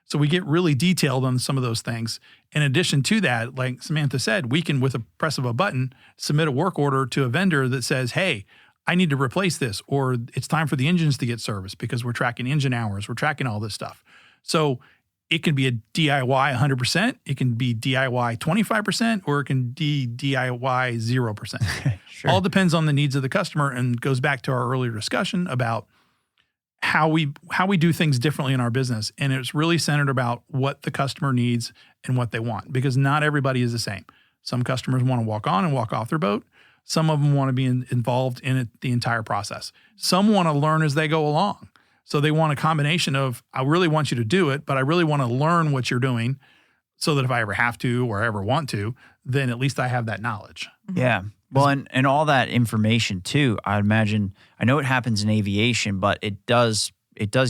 So we get really detailed on some of those things. In addition to that, like Samantha said, we can, with a press of a button, submit a work order to a vendor that says, hey, I need to replace this, or it's time for the engines to get serviced, because we're tracking engine hours, we're tracking all this stuff. So it can be a DIY 100%, it can be DIY 25%, or it can be DIY 0%. Sure. All depends on the needs of the customer, and goes back to our earlier discussion about how we do things differently in our business. And it's really centered about what the customer needs and what they want, because not everybody is the same. Some customers want to walk on and walk off their boat. Some of them want to be involved in it the entire process. Some want to learn as they go along. So they want a combination of, I really want you to do it, but I really want to learn what you're doing, so that if I ever have to or ever want to, then at least I have that knowledge. Yeah. Well, and all that information too, I imagine, I know it happens in aviation, but it does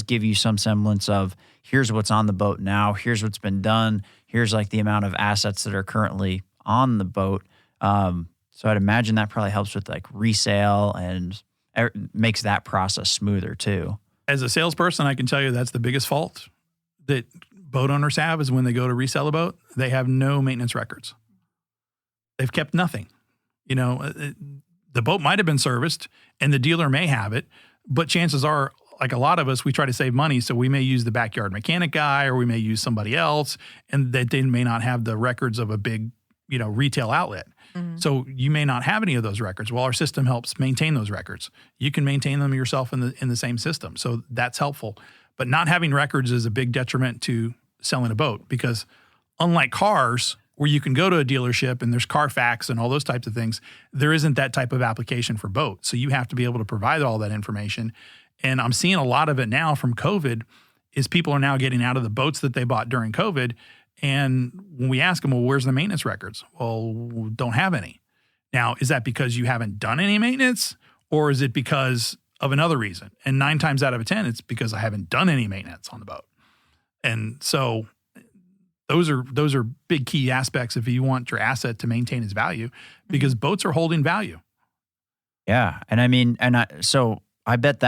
give you some semblance of, here's what's on the boat now, here's what's been done, here's like the amount of assets that are currently on the boat. So I'd imagine that probably helps with like resale and makes that process smoother too. As a salesperson, I can tell you that's the biggest fault that boat owners have, is when they go to resell a boat, they have no maintenance records. They've kept nothing. The boat might have been serviced and the dealer may have it, but chances are, like a lot of us, we try to save money. So we may use the backyard mechanic guy, or we may use somebody else, and that they may not have the records of a big, retail outlet. Mm-hmm. So you may not have any of those records. Well, our system helps maintain those records. You can maintain them yourself in the same system. So that's helpful. But not having records is a big detriment to selling a boat, because unlike cars, where you can go to a dealership and there's Carfax and all those types of things, there isn't that type of application for boats. So you have to be able to provide all that information. And I'm seeing a lot of it now from COVID, is people are now getting out of the boats that they bought during COVID. And when we ask them, well, where's the maintenance records? Well, we don't have any. Now, is that because you haven't done any maintenance, or is it because of another reason? And 9 times out of 10, it's because I haven't done any maintenance on the boat. And so those are big key aspects if you want your asset to maintain its value, because boats are holding value. Yeah. And I mean, so I bet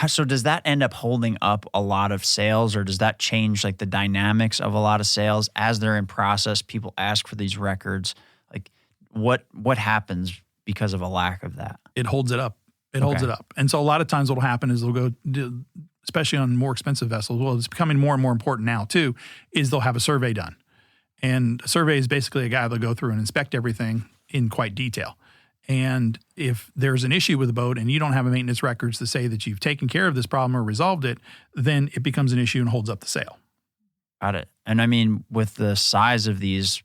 so does that end up holding up a lot of sales, or does that change like the dynamics of a lot of sales as they're in process? People ask for these records. Like what happens because of a lack of that? It holds it up. It holds it up. And so a lot of times what'll happen is they'll go, especially on more expensive vessels, well, it's becoming more and more important now too, is they'll have a survey done. And a survey is basically a guy that'll go through and inspect everything in quite detail. And if there's an issue with the boat and you don't have a maintenance records to say that you've taken care of this problem or resolved it, then it becomes an issue and holds up the sale. Got it. And I mean, with the size of these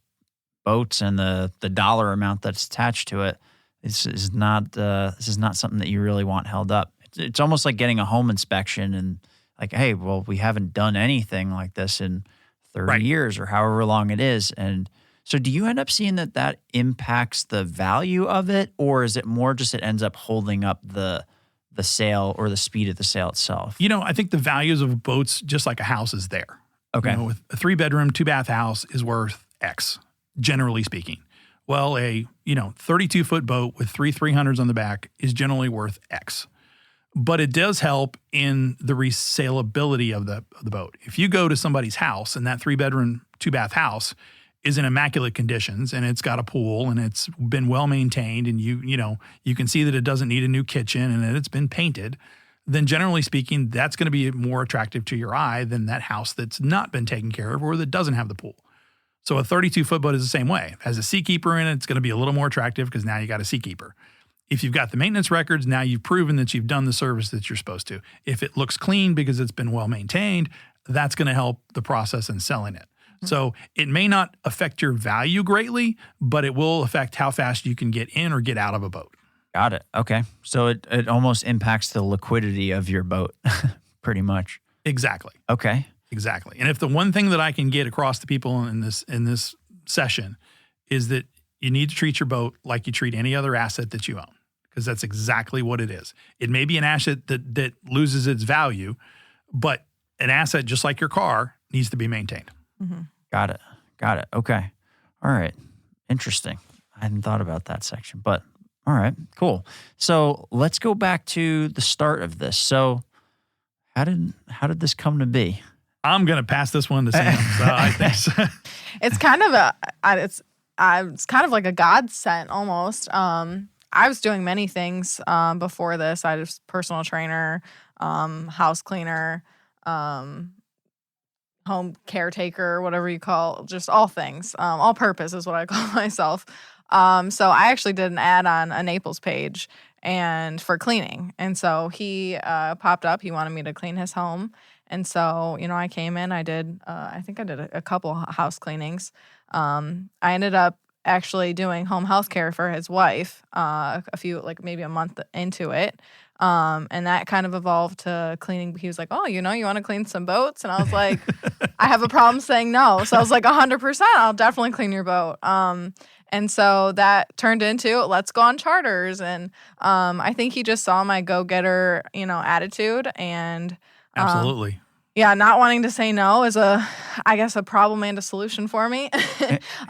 boats and the dollar amount that's attached to it, this is not something that you really want held up. It's almost like getting a home inspection and like, hey, well, we haven't done anything like this in 30 years or however long it is. And so do you end up seeing that impacts the value of it, or is it more just it ends up holding up the sale or the speed of the sale itself? I think the values of boats, just like a house, is there. Okay. With a 3-bedroom, 2-bath house is worth X, generally speaking. Well, a 32-foot boat with 300s on the back is generally worth X. But it does help in the resaleability of the boat. If you go to somebody's house and that 3-bedroom, 2-bath house is in immaculate conditions and it's got a pool and it's been well maintained and you can see that it doesn't need a new kitchen and that it's been painted, then generally speaking, that's going to be more attractive to your eye than that house that's not been taken care of or that doesn't have the pool. So a 32-foot boat is the same way. It has a seakeeper in it. It's going to be a little more attractive because now you got a seakeeper. If you've got the maintenance records, now you've proven that you've done the service that you're supposed to. If it looks clean because it's been well maintained, that's going to help the process in selling it. So it may not affect your value greatly, but it will affect how fast you can get in or get out of a boat. Got it. Okay. So it almost impacts the liquidity of your boat pretty much. Exactly. Okay. Exactly. And if the one thing that I can get across to people in this session is that you need to treat your boat like you treat any other asset that you own, because that's exactly what it is. It may be an asset that loses its value, but an asset just like your car needs to be maintained. Mm-hmm. Got it. Okay. All right. Interesting. I hadn't thought about that section, but all right, cool. So let's go back to the start of this. So how did this come to be? I'm going to pass this one to Sam. So I think so. It's kind of like a godsend almost. I was doing many things before this. I was personal trainer, house cleaner, home caretaker, whatever you call, just all things. All purpose is what I call myself. So I actually did an ad on a Naples page and for cleaning. And so he popped up. He wanted me to clean his home. And so, I came in, I did a couple house cleanings. I ended up actually doing home health care for his wife maybe a month into it. And that kind of evolved to cleaning. He was like, oh, you want to clean some boats? And I was like, I have a problem saying no. So I was like, 100%, I'll definitely clean your boat. And so that turned into let's go on charters. And I think he just saw my go-getter, attitude. And absolutely. Yeah, not wanting to say no is a problem and a solution for me.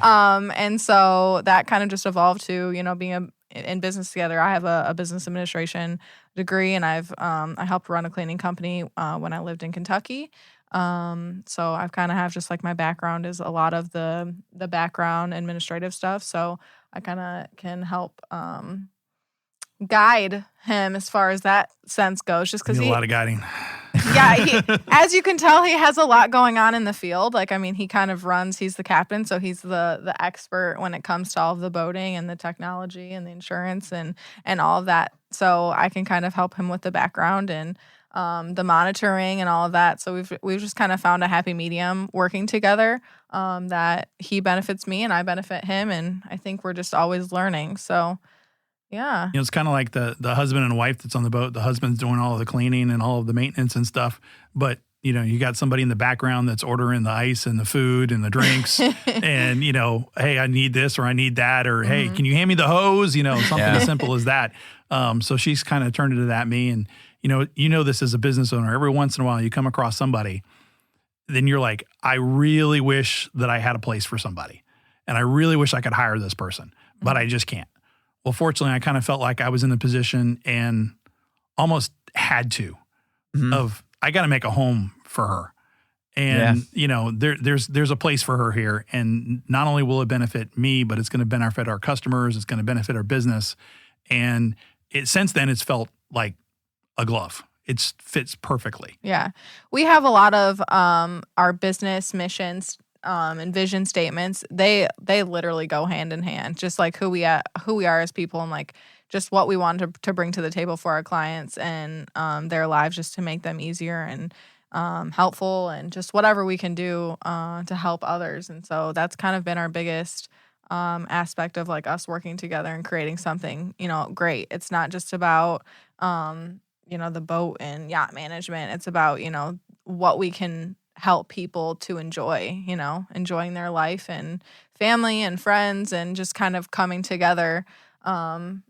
And so that kind of just evolved to, being in business together. I have a business administration degree, and I helped run a cleaning company when I lived in Kentucky. So I've kind of have just like my background is a lot of the background administrative stuff. So I kind of can help guide him as far as that sense goes, just because a lot of guiding. Yeah, as you can tell, he has a lot going on in the field. He kind of he's the captain, so he's the expert when it comes to all of the boating and the technology and the insurance and all of that. So I can kind of help him with the background and the monitoring and all of that. So we've just kind of found a happy medium working together, that he benefits me and I benefit him, and I think we're just always learning. So yeah. It's kind of like the husband and wife that's on the boat. The husband's doing all of the cleaning and all of the maintenance and stuff. But, you got somebody in the background that's ordering the ice and the food and the drinks and, hey, I need this or I need that, or, hey, can you hand me the hose? Something as simple as that. So she's kind of turned it at me. And, this as a business owner, every once in a while you come across somebody, then you're like, I really wish that I had a place for somebody. And I really wish I could hire this person, but I just can't. Well, fortunately, I kind of felt like I was in the position and almost had to Mhm. of, I got to make a home for her. And, there's a place for her here. And not only will it benefit me, but it's going to benefit our customers. It's going to benefit our business. And since then, it's felt like a glove. It fits perfectly. Yeah. We have a lot of our business missions and vision statements. They literally go hand in hand, just like who we are as people, and like just what we want to bring to the table for our clients and their lives, just to make them easier and helpful, and just whatever we can do to help others. And so that's kind of been our biggest aspect of like us working together and creating something, great. It's not just about the boat and yacht management. It's about, what we can help people to enjoy, enjoying their life and family and friends, and just kind of coming together, and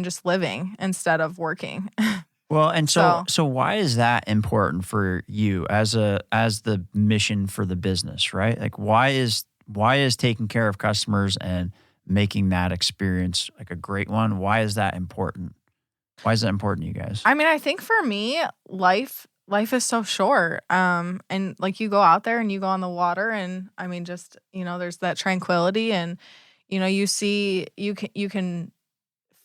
just living instead of working. Well, and so why is that important for you as the mission for the business, right? Like why is taking care of customers and making that experience like a great one? Why is that important? Why is that important to you guys? I mean, I think for me, life is so short. And like you go out there and you go on the water, and I mean, just, there's that tranquility, and, you can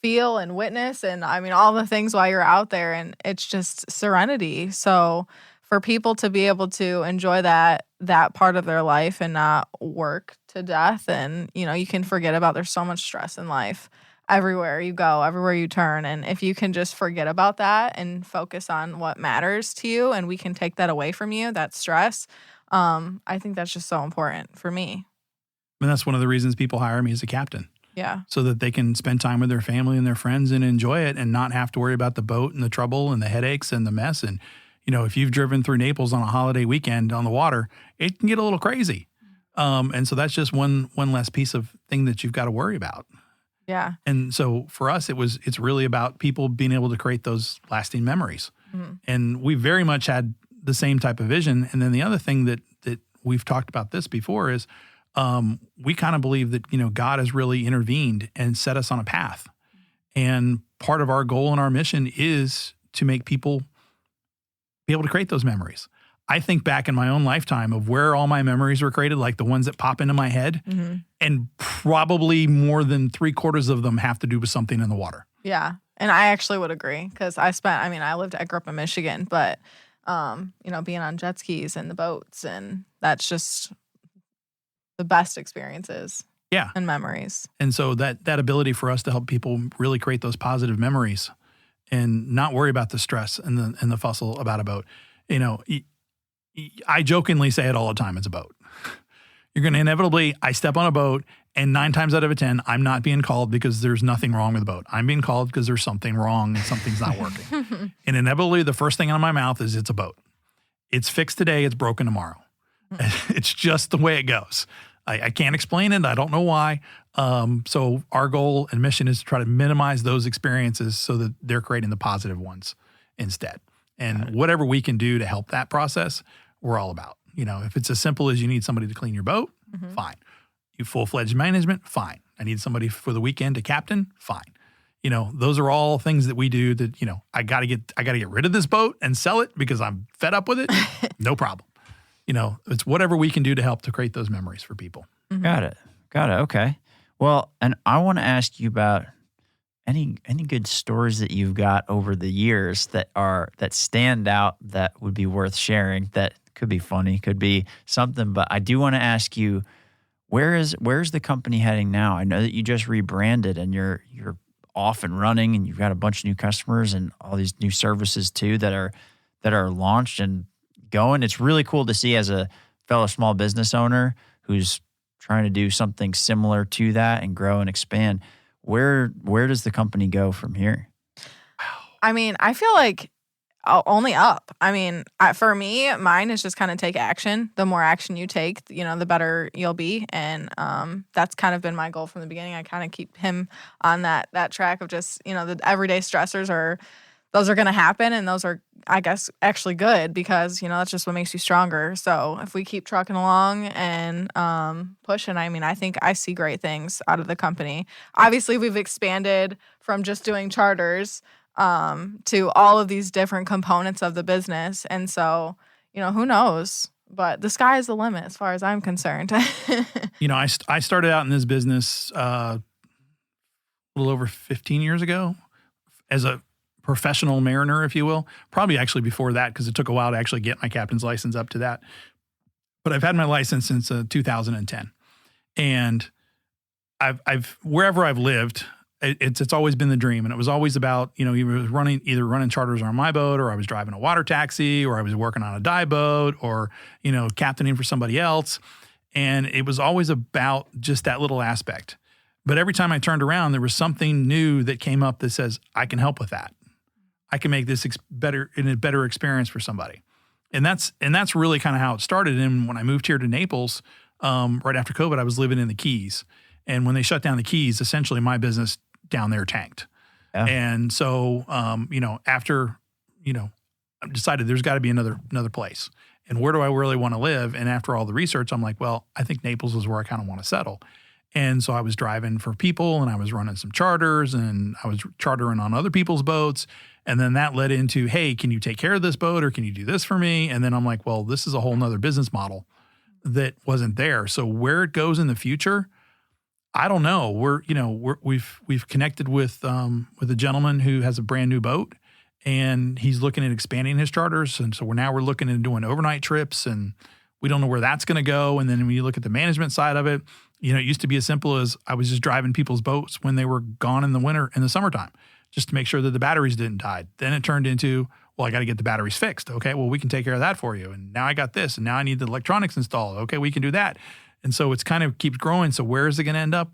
feel and witness, and I mean, all the things while you're out there, and it's just serenity. So for people to be able to enjoy that part of their life and not work to death, and, you can forget about, there's so much stress in life. Everywhere you go, everywhere you turn. And if you can just forget about that and focus on what matters to you, and we can take that away from you, that stress, I think that's just so important for me. And that's one of the reasons people hire me as a captain. Yeah. So that they can spend time with their family and their friends and enjoy it, and not have to worry about the boat and the trouble and the headaches and the mess. And, if you've driven through Naples on a holiday weekend on the water, it can get a little crazy. And so that's just one less piece of thing that you've got to worry about. Yeah. And so for us, it's really about people being able to create those lasting memories. Mm-hmm. And we very much had the same type of vision. And then the other thing that we've talked about this before is we kind of believe that, God has really intervened and set us on a path. And part of our goal and our mission is to make people be able to create those memories. I think back in my own lifetime of where all my memories were created, like the ones that pop into my head, mm-hmm. and probably more than 3/4 of them have to do with something in the water. Yeah. And I actually would agree, because I grew up in Michigan, but, being on jet skis and the boats, and that's just the best experiences. Yeah. And memories. And so that ability for us to help people really create those positive memories and not worry about the stress and the fussle about a boat. I jokingly say it all the time, it's a boat. You're going to inevitably, I step on a boat, and 9 times out of 10, I'm not being called because there's nothing wrong with the boat. I'm being called because there's something wrong and something's not working. And inevitably, the first thing out of my mouth is, it's a boat. It's fixed today, it's broken tomorrow. It's just the way it goes. I can't explain it. I don't know why. So our goal and mission is to try to minimize those experiences so that they're creating the positive ones instead. And whatever we can do to help that process, we're all about. If it's as simple as you need somebody to clean your boat, mm-hmm. fine. You full-fledged management, fine. I need somebody for the weekend to captain, fine. Those are all things that we do that, I gotta get rid of this boat and sell it because I'm fed up with it. No problem. It's whatever we can do to help to create those memories for people. Mm-hmm. Got it. Okay. Well, and I want to ask you about any good stories that you've got over the years that stand out that would be worth sharing, that could be funny, could be something. But I do want to ask you, where's the company heading now? I know that you just rebranded and you're off and running, and you've got a bunch of new customers and all these new services too that are launched and going. It's really cool to see as a fellow small business owner who's trying to do something similar to that and grow and expand. Where does the company go from here? I mean, I feel like only up. I mean, for me, mine is just kind of take action. The more action you take, the better you'll be. And that's kind of been my goal from the beginning. I kind of keep him on that track of just, the everyday stressors those are going to happen. And those are, I guess, actually good, because, that's just what makes you stronger. So if we keep trucking along and pushing, I mean, I think I see great things out of the company. Obviously, we've expanded from just doing charters to all of these different components of the business. And so, who knows? But the sky is the limit as far as I'm concerned. I started out in this business a little over 15 years ago as a professional mariner, if you will. Probably actually before that, because it took a while to actually get my captain's license up to that. But I've had my license since 2010. And I've wherever I've lived, it's always been the dream. And it was always about, either running charters on my boat, or I was driving a water taxi, or I was working on a dive boat, or, captaining for somebody else. And it was always about just that little aspect. But every time I turned around, there was something new that came up that says, I can help with that. I can make this a better experience for somebody. And that's really kind of how it started. And when I moved here to Naples, right after COVID, I was living in the Keys. And when they shut down the Keys, essentially my business down there tanked. Yeah. And so, after, I decided there's got to be another place. And where do I really want to live? And after all the research, I'm like, well, I think Naples is where I kind of want to settle. And so I was driving for people, and I was running some charters, and I was chartering on other people's boats. And then that led into, hey, can you take care of this boat, or can you do this for me? And then I'm like, well, this is a whole nother business model that wasn't there. So where it goes in the future, I don't know. We've connected with a gentleman who has a brand new boat, and he's looking at expanding his charters. And so we're looking at doing overnight trips, and we don't know where that's going to go. And then when you look at the management side of it, it used to be as simple as I was just driving people's boats when they were gone in the summertime, just to make sure that the batteries didn't die. Then it turned into, well, I got to get the batteries fixed. Okay, well, we can take care of that for you. And now I got this, and now I need the electronics installed. Okay, we can do that. And so it's kind of keeps growing. So where is it going to end up?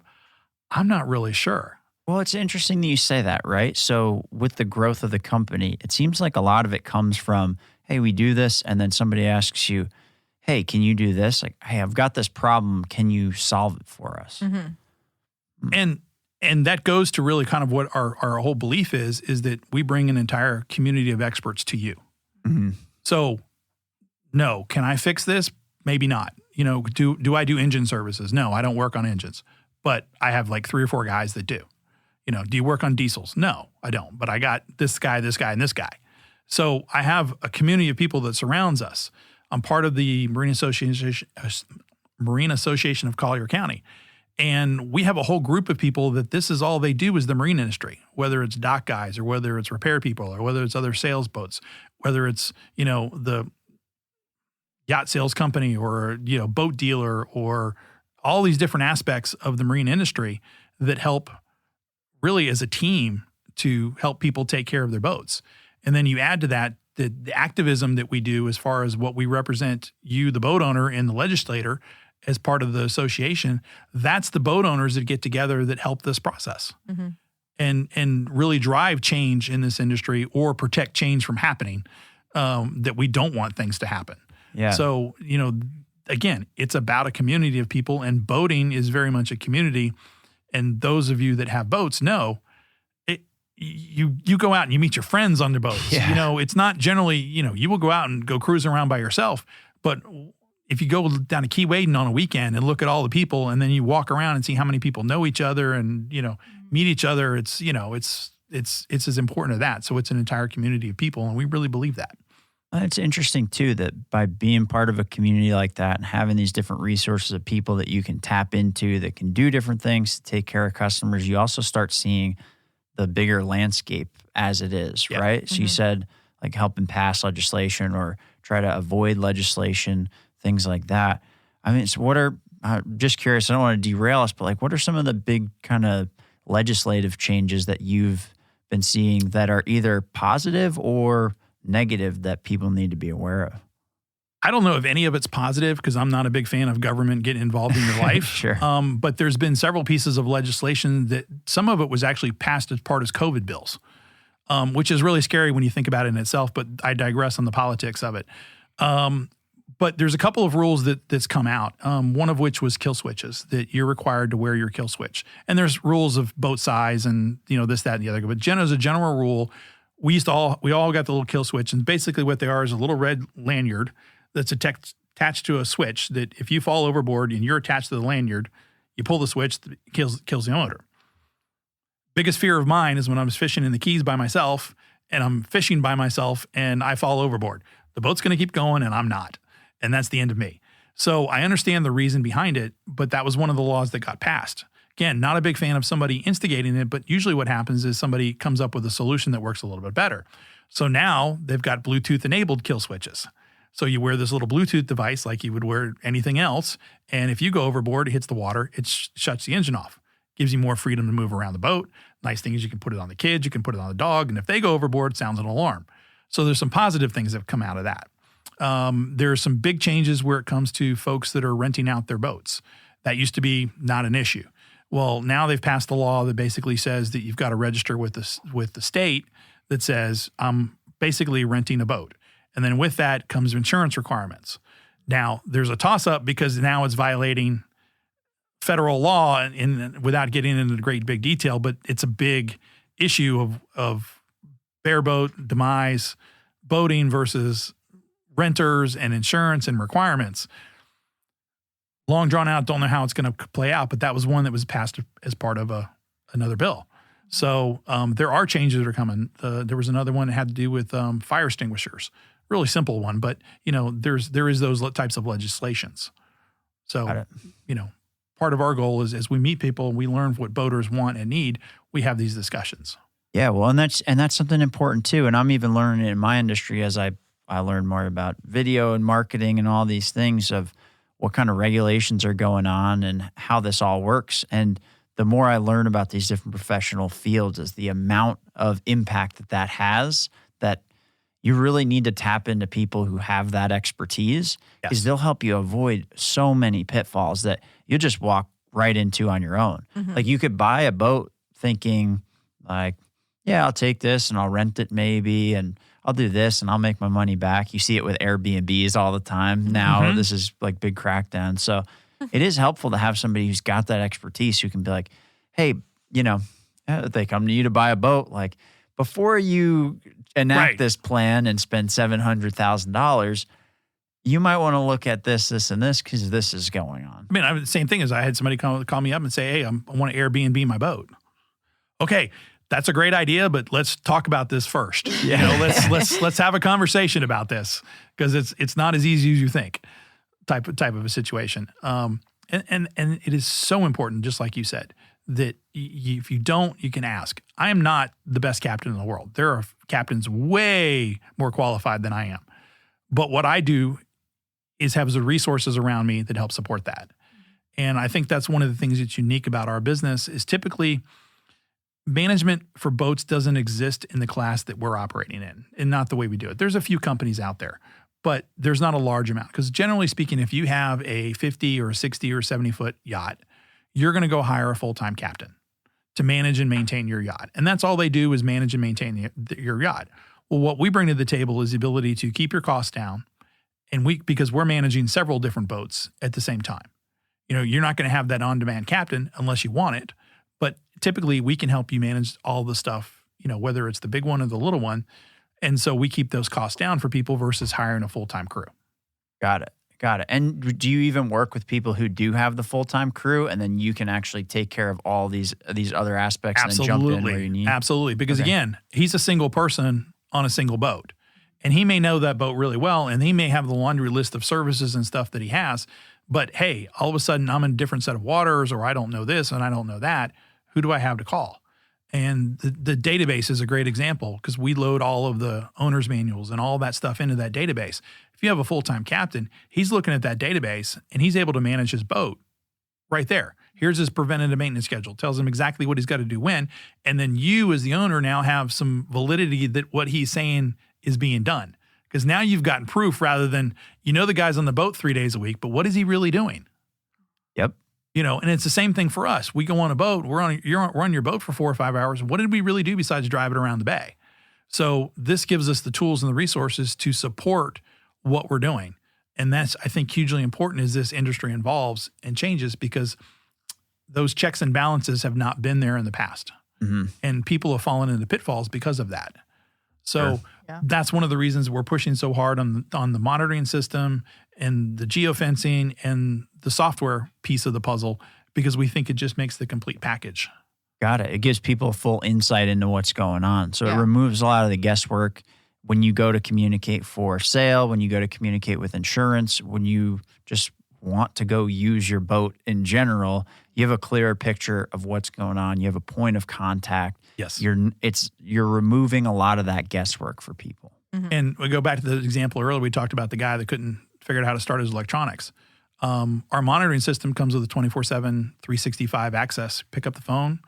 I'm not really sure. Well, it's interesting that you say that, right? So with the growth of the company, it seems like a lot of it comes from, hey, we do this, and then somebody asks you, hey, can you do this? Like, hey, I've got this problem. Can you solve it for us? Mm-hmm. And that goes to really kind of what our whole belief is that we bring an entire community of experts to you. Mm-hmm. So, no, can I fix this? Maybe not. Do I do engine services? No, I don't work on engines, but I have like 3 or 4 guys that do. Do you work on diesels? No, I don't, but I got this guy, and this guy. So I have a community of people that surrounds us. I'm part of the Marine Association of Collier County. And we have a whole group of people that this is all they do is the marine industry, whether it's dock guys or whether it's repair people or whether it's other sales boats, whether it's, the yacht sales company or, boat dealer or all these different aspects of the marine industry that help really as a team to help people take care of their boats. And then you add to that the activism that we do as far as what we represent you, the boat owner, and the legislator as part of the association. That's the boat owners that get together that help this process and really drive change in this industry or protect change from happening, that we don't want things to happen. Yeah. So, again, it's about a community of people, and boating is very much a community. And those of you that have boats know you go out and you meet your friends on their boats. Yeah. It's not generally, you will go out and go cruising around by yourself. But if you go down to Key Wading on a weekend and look at all the people, and then you walk around and see how many people know each other and, meet each other, it's as important as that. So it's an entire community of people, and we really believe that. It's interesting, too, that by being part of a community like that and having these different resources of people that you can tap into that can do different things to take care of customers, you also start seeing the bigger landscape as it is, right? So you said like helping pass legislation or try to avoid legislation, things like that. I mean, so I'm just curious, I don't want to derail us, but like what are some of the big kind of legislative changes that you've been seeing that are either positive or negative that people need to be aware of? I don't know if any of it's positive because I'm not a big fan of government getting involved in your life. Sure. But there's been several pieces of legislation that some of it was actually passed as part of COVID bills, which is really scary when you think about it in itself, but I digress on the politics of it. But there's a couple of rules that's come out, one of which was kill switches, that you're required to wear your kill switch. And there's rules of boat size and, this, that, and the other. But as a general rule, we all got the little kill switch. And basically what they are is a little red lanyard that's attached to a switch that if you fall overboard and you're attached to the lanyard, you pull the switch, it kills the motor. Biggest fear of mine is when I was fishing in the Keys by myself and I'm fishing by myself and I fall overboard. The boat's going to keep going and I'm not. And that's the end of me. So I understand the reason behind it, but that was one of the laws that got passed. Again, not a big fan of somebody instigating it, but usually what happens is somebody comes up with a solution that works a little bit better. So now they've got Bluetooth enabled kill switches. So you wear this little Bluetooth device like you would wear anything else. And if you go overboard, it hits the water, it shuts the engine off. Gives you more freedom to move around the boat. Nice thing is you can put it on the kids, you can put it on the dog. And if they go overboard, it sounds an alarm. So there's some positive things that have come out of that. There are some big changes where it comes to folks that are renting out their boats. That used to be not an issue. Well, now they've passed the law that basically says that you've got to register with the state that says, I'm basically renting a boat. And then with that comes insurance requirements. Now, there's a toss-up because now it's violating federal law without getting into great big detail, but it's a big issue of bareboat, demise, boating versus renters and insurance and requirements. Long drawn out, don't know how it's going to play out, but that was one that was passed as part of another bill. So there are changes that are coming. There was another one that had to do with fire extinguishers. Really simple one, but there is those types of legislations. So part of our goal is as we meet people, we learn what boaters want and need. We have these discussions. Yeah, well, and that's something important too. And I'm even learning it in my industry as I learn more about video and marketing and all these things of what kind of regulations are going on and how this all works. And the more I learn about these different professional fields is the amount of impact that has, that you really need to tap into people who have that expertise, because they'll help you avoid so many pitfalls that you'll just walk right into on your own. Mm-hmm. Like you could buy a boat thinking like, yeah, I'll take this and I'll rent it maybe and I'll do this and I'll make my money back. You see it with Airbnbs all the time. Now this is like big crackdown. So it is helpful to have somebody who's got that expertise who can be like, hey, they come to you to buy a boat. Like before you enact this plan and spend $700,000, you might want to look at this, and this, because this is going on. I mean, the same thing as I had somebody call me up and say, hey, I want to Airbnb my boat. Okay. That's a great idea, but let's talk about this first. Yeah. Let's have a conversation about this because it's not as easy as you think. Type of a situation. And it is so important, just like you said, that if you don't, you can ask. I am not the best captain in the world. There are captains way more qualified than I am. But what I do is have the resources around me that help support that. And I think that's one of the things that's unique about our business is typically management for boats doesn't exist in the class that we're operating in and not the way we do it. There's a few companies out there, but there's not a large amount because generally speaking, if you have a 50 or 60 or 70 foot yacht, you're going to go hire a full-time captain to manage and maintain your yacht. And that's all they do is manage and maintain your yacht. Well, what we bring to the table is the ability to keep your costs down because we're managing several different boats at the same time. You're not going to have that on-demand captain unless you want it. But typically we can help you manage all the stuff, whether it's the big one or the little one. And so we keep those costs down for people versus hiring a full-time crew. Got it. And do you even work with people who do have the full-time crew and then you can actually take care of all these other aspects and then jump in where you need? Absolutely. Because again, he's a single person on a single boat. And he may know that boat really well and he may have the laundry list of services and stuff that he has. But hey, all of a sudden I'm in a different set of waters or I don't know this and I don't know that. Who do I have to call? And the database is a great example because we load all of the owner's manuals and all that stuff into that database. If you have a full-time captain, he's looking at that database and he's able to manage his boat right there. Here's his preventative maintenance schedule. Tells him exactly what he's got to do when. And then you as the owner now have some validity that what he's saying is being done. Because now you've gotten proof rather than, the guy's on the boat 3 days a week, but what is he really doing? Yep. And it's the same thing for us. We go on a boat. We're on your boat for 4 or 5 hours. What did we really do besides drive it around the bay? So this gives us the tools and the resources to support what we're doing. And that's, I think, hugely important as this industry evolves and changes because those checks and balances have not been there in the past. Mm-hmm. And people have fallen into pitfalls because of that. So that's one of the reasons we're pushing so hard on the monitoring system and the geofencing and the software piece of the puzzle because we think it just makes the complete package. Got it. It gives people full insight into what's going on. So it Yeah. removes a lot of the guesswork when you go to communicate for sale, when you go to communicate with insurance, when you just want to go use your boat in general. You have a clearer picture of what's going on. You have a point of contact. Yes. You're removing a lot of that guesswork for people. And we go back to the example earlier. We talked about the guy that couldn't figure out how to start his electronics. Our monitoring system comes with a 24/7, 365 access. Pick up the phone.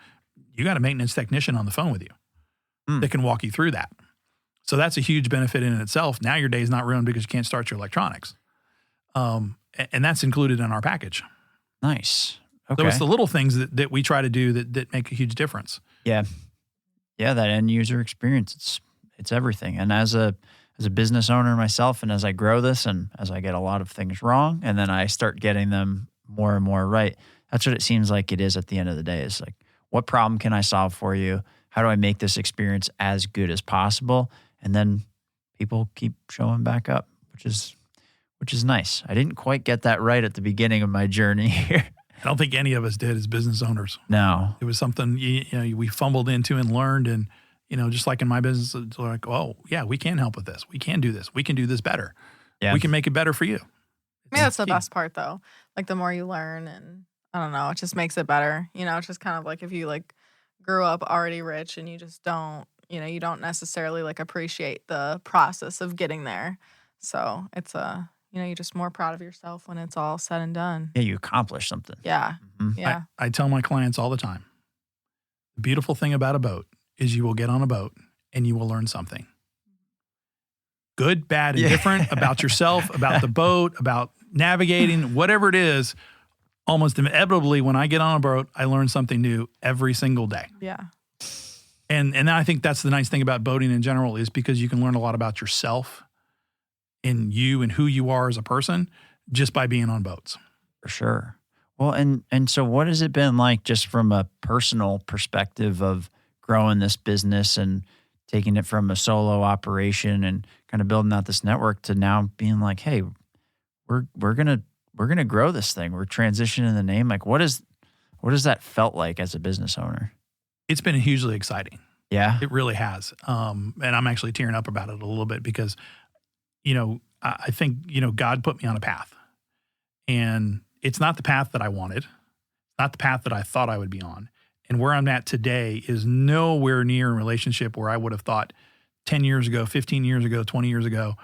You got a maintenance technician on the phone with you that can walk you through that. So that's a huge benefit in itself. Now your day is not ruined because you can't start your electronics. And that's included in our package. Nice. Okay. So it's the little things that we try to do that make a huge difference. Yeah. Yeah, that end user experience, it's everything. And as a business owner myself, and as I grow this and as I get a lot of things wrong and then I start getting them more and more right, that's what it seems like it is at the end of the day. Is like, what problem can I solve for you? How do I make this experience as good as possible? And then people keep showing back up, which is nice. I didn't quite get that right at the beginning of my journey here. I don't think any of us did as business owners. No. It was something we fumbled into and learned. And, just like in my business, it's like, oh, yeah, we can help with this. We can do this. We can do this better. Yeah. We can make it better for you. Yeah, that's the best part though. Like the more you learn, and I don't know, it just makes it better. It's just kind of like if you like grew up already rich and you just don't, you don't necessarily like appreciate the process of getting there. So it's you're just more proud of yourself when it's all said and done. Yeah, you accomplished something. Yeah. Mhm. Yeah. I tell my clients all the time, the beautiful thing about a boat is you will get on a boat and you will learn something. Good, bad, and different about yourself, about the boat, about navigating, whatever it is. Almost inevitably, when I get on a boat, I learn something new every single day. Yeah. And I think that's the nice thing about boating in general, is because you can learn a lot about yourself and you and who you are as a person just by being on boats. For sure. Well, and so what has it been like just from a personal perspective of growing this business and taking it from a solo operation and kind of building out this network to now being like, hey, we're gonna grow this thing. We're transitioning the name. Like, what does that felt like as a business owner? It's been hugely exciting. Yeah. It really has. And I'm actually tearing up about it a little bit because, I think, God put me on a path, and it's not the path that I wanted, not the path that I thought I would be on. And where I'm at today is nowhere near a relationship where I would have thought 10 years ago, 15 years ago, 20 years ago.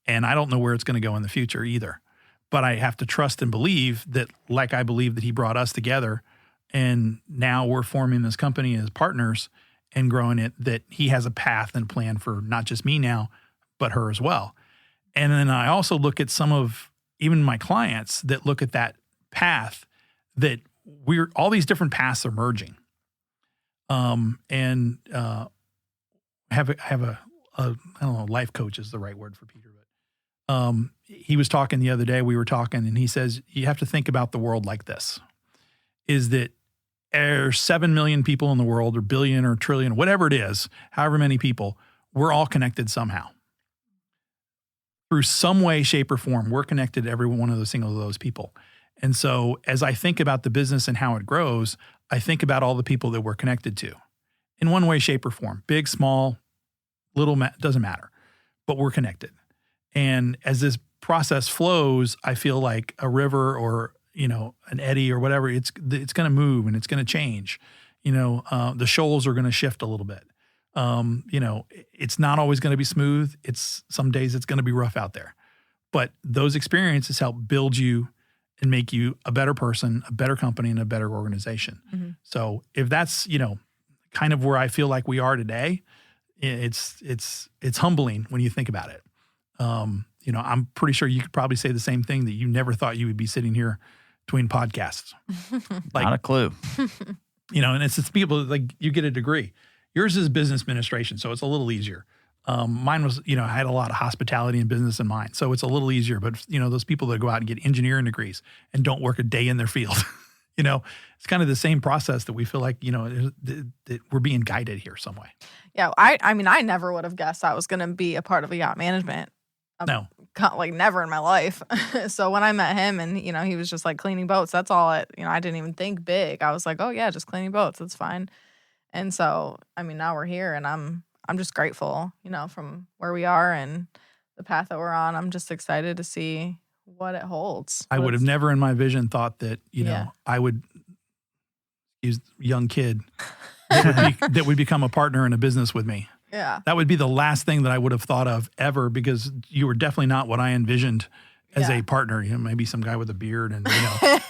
And I don't know where it's going to go in the future either. But I have to trust and believe that, like I believe that he brought us together, and now we're forming this company as partners and growing it, that he has a path and plan for not just me now, but her as well. And then I also look at some of even my clients that look at that path, that all these different paths are merging. Have a I don't know, life coach is the right word for Peter, but he was talking the other day, we were talking, and he says, you have to think about the world like this, is that there's 7 million people in the world, or billion or trillion, whatever it is, however many people, we're all connected somehow. Through some way, shape, or form, we're connected to every one of those single of those people. And so as I think about the business and how it grows, I think about all the people that we're connected to in one way, shape, or form. Big, small, little, doesn't matter, but we're connected. And as this process flows, I feel like a river or, an eddy or whatever, it's going to move and it's going to change. The shoals are going to shift a little bit. It's not always going to be smooth. Some days it's going to be rough out there, but those experiences help build you and make you a better person, a better company, and a better organization. Mm-hmm. So if that's, kind of where I feel like we are today, it's humbling when you think about it. I'm pretty sure you could probably say the same thing, that you never thought you would be sitting here between podcasts. Not a clue. And it's people, like, you get a degree. Yours is business administration, so it's a little easier. Mine was, I had a lot of hospitality and business in mind, so it's a little easier. But, those people that go out and get engineering degrees and don't work a day in their field, it's kind of the same process that we feel like, that we're being guided here some way. Yeah. I mean, I never would have guessed I was going to be a part of a yacht management. No. Like never in my life. So when I met him and, he was just like cleaning boats, that's all I didn't even think big. I was like, oh yeah, just cleaning boats. That's fine. And so, I mean, now we're here, and I'm just grateful, from where we are and the path that we're on. I'm just excited to see what it holds. I would have never in my vision thought that, I would use young kid that would become a partner in a business with me. Yeah. That would be the last thing that I would have thought of ever, because you were definitely not what I envisioned as a partner. Maybe some guy with a beard and,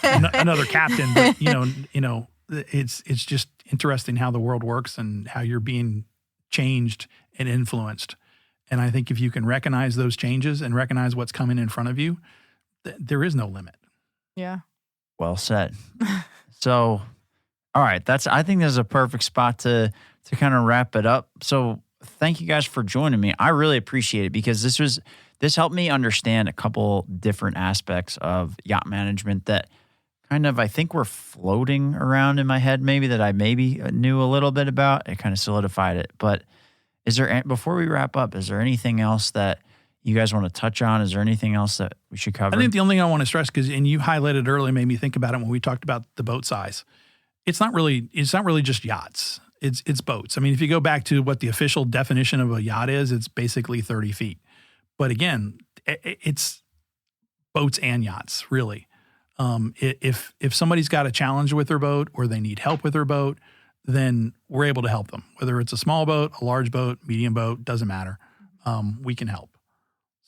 another captain, but it's just interesting how the world works and how you're being changed and influenced. And I think if you can recognize those changes and recognize what's coming in front of you, there is no limit. Yeah. Well said. So, all right, I think there's a perfect spot to kind of wrap it up. So thank you guys for joining me. I really appreciate it, because this helped me understand a couple different aspects of yacht management that kind of, I think, were floating around in my head, maybe that I knew a little bit about. It kind of solidified it. But before we wrap up, is there anything else that you guys want to touch on? Is there anything else that we should cover? I think the only thing I want to stress, and you highlighted earlier, made me think about it when we talked about the boat size. It's not really just yachts. It's boats. I mean, if you go back to what the official definition of a yacht is, it's basically 30 feet. But again, it's boats and yachts, really. If somebody's got a challenge with their boat or they need help with their boat, then we're able to help them. Whether it's a small boat, a large boat, medium boat, doesn't matter. We can help.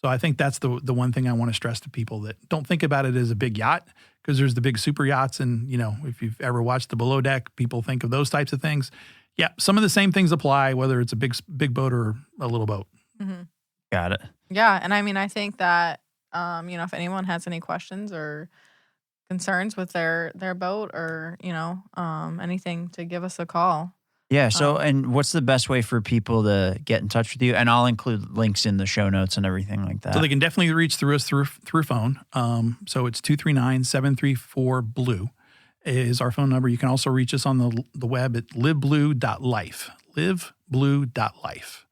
So I think that's the one thing I want to stress to people, that don't think about it as a big yacht, because there's the big super yachts. And, if you've ever watched the Below Deck, people think of those types of things. Yeah, some of the same things apply, whether it's a big boat or a little boat. Mm-hmm. Got it. Yeah, and I mean, I think that, if anyone has any questions or concerns with their boat or, anything, to give us a call. Yeah. So, and what's the best way for people to get in touch with you? And I'll include links in the show notes and everything like that. So they can definitely reach through us through phone. So it's 239-734-BLUE is our phone number. You can also reach us on the web at liveblue.life, liveblue.life.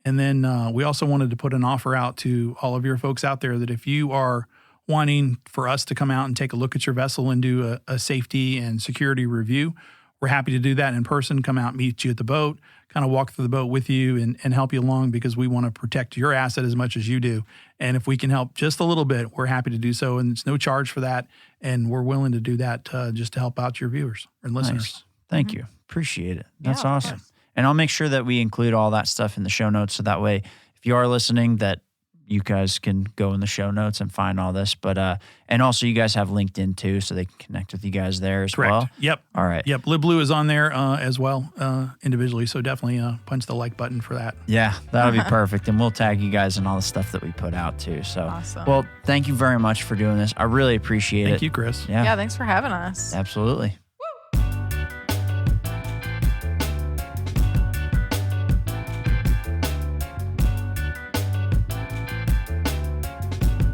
And then we also wanted to put an offer out to all of your folks out there that if you are wanting for us to come out and take a look at your vessel and do a safety and security review, we're happy to do that in person, come out, meet you at the boat, kind of walk through the boat with you and help you along, because we want to protect your asset as much as you do. And if we can help just a little bit, we're happy to do so. And it's no charge for that. And we're willing to do that just to help out your viewers and listeners. Nice. Thank you. Appreciate it. That's Yeah, awesome. And I'll make sure that we include all that stuff in the show notes, so that way, if you are listening, that you guys can go in the show notes and find all this. But and also you guys have LinkedIn too, so they can connect with you guys there as well. Yep. All right. Yep. LiveBlue is on there as well individually. So definitely punch the like button for that. Yeah, that'll be perfect. And we'll tag you guys in all the stuff that we put out too. So, Awesome. Well, thank you very much for doing this. I really appreciate it. Thank you, Chris. Yeah, thanks for having us. Absolutely.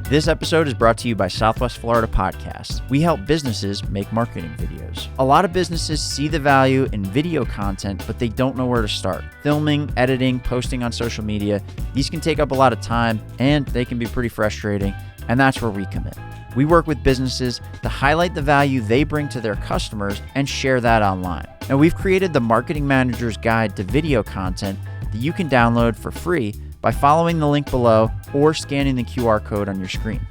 This episode is brought to you by SWFL Podcast. We help businesses make marketing videos. A lot of businesses see the value in video content, but they don't know where to start. Filming, editing, posting on social media, these can take up a lot of time and they can be pretty frustrating, and that's where we come in. We work with businesses to highlight the value they bring to their customers and share that online. Now, we've created the Marketing Manager's Guide to Video Content that you can download for free by following the link below or scanning the QR code on your screen.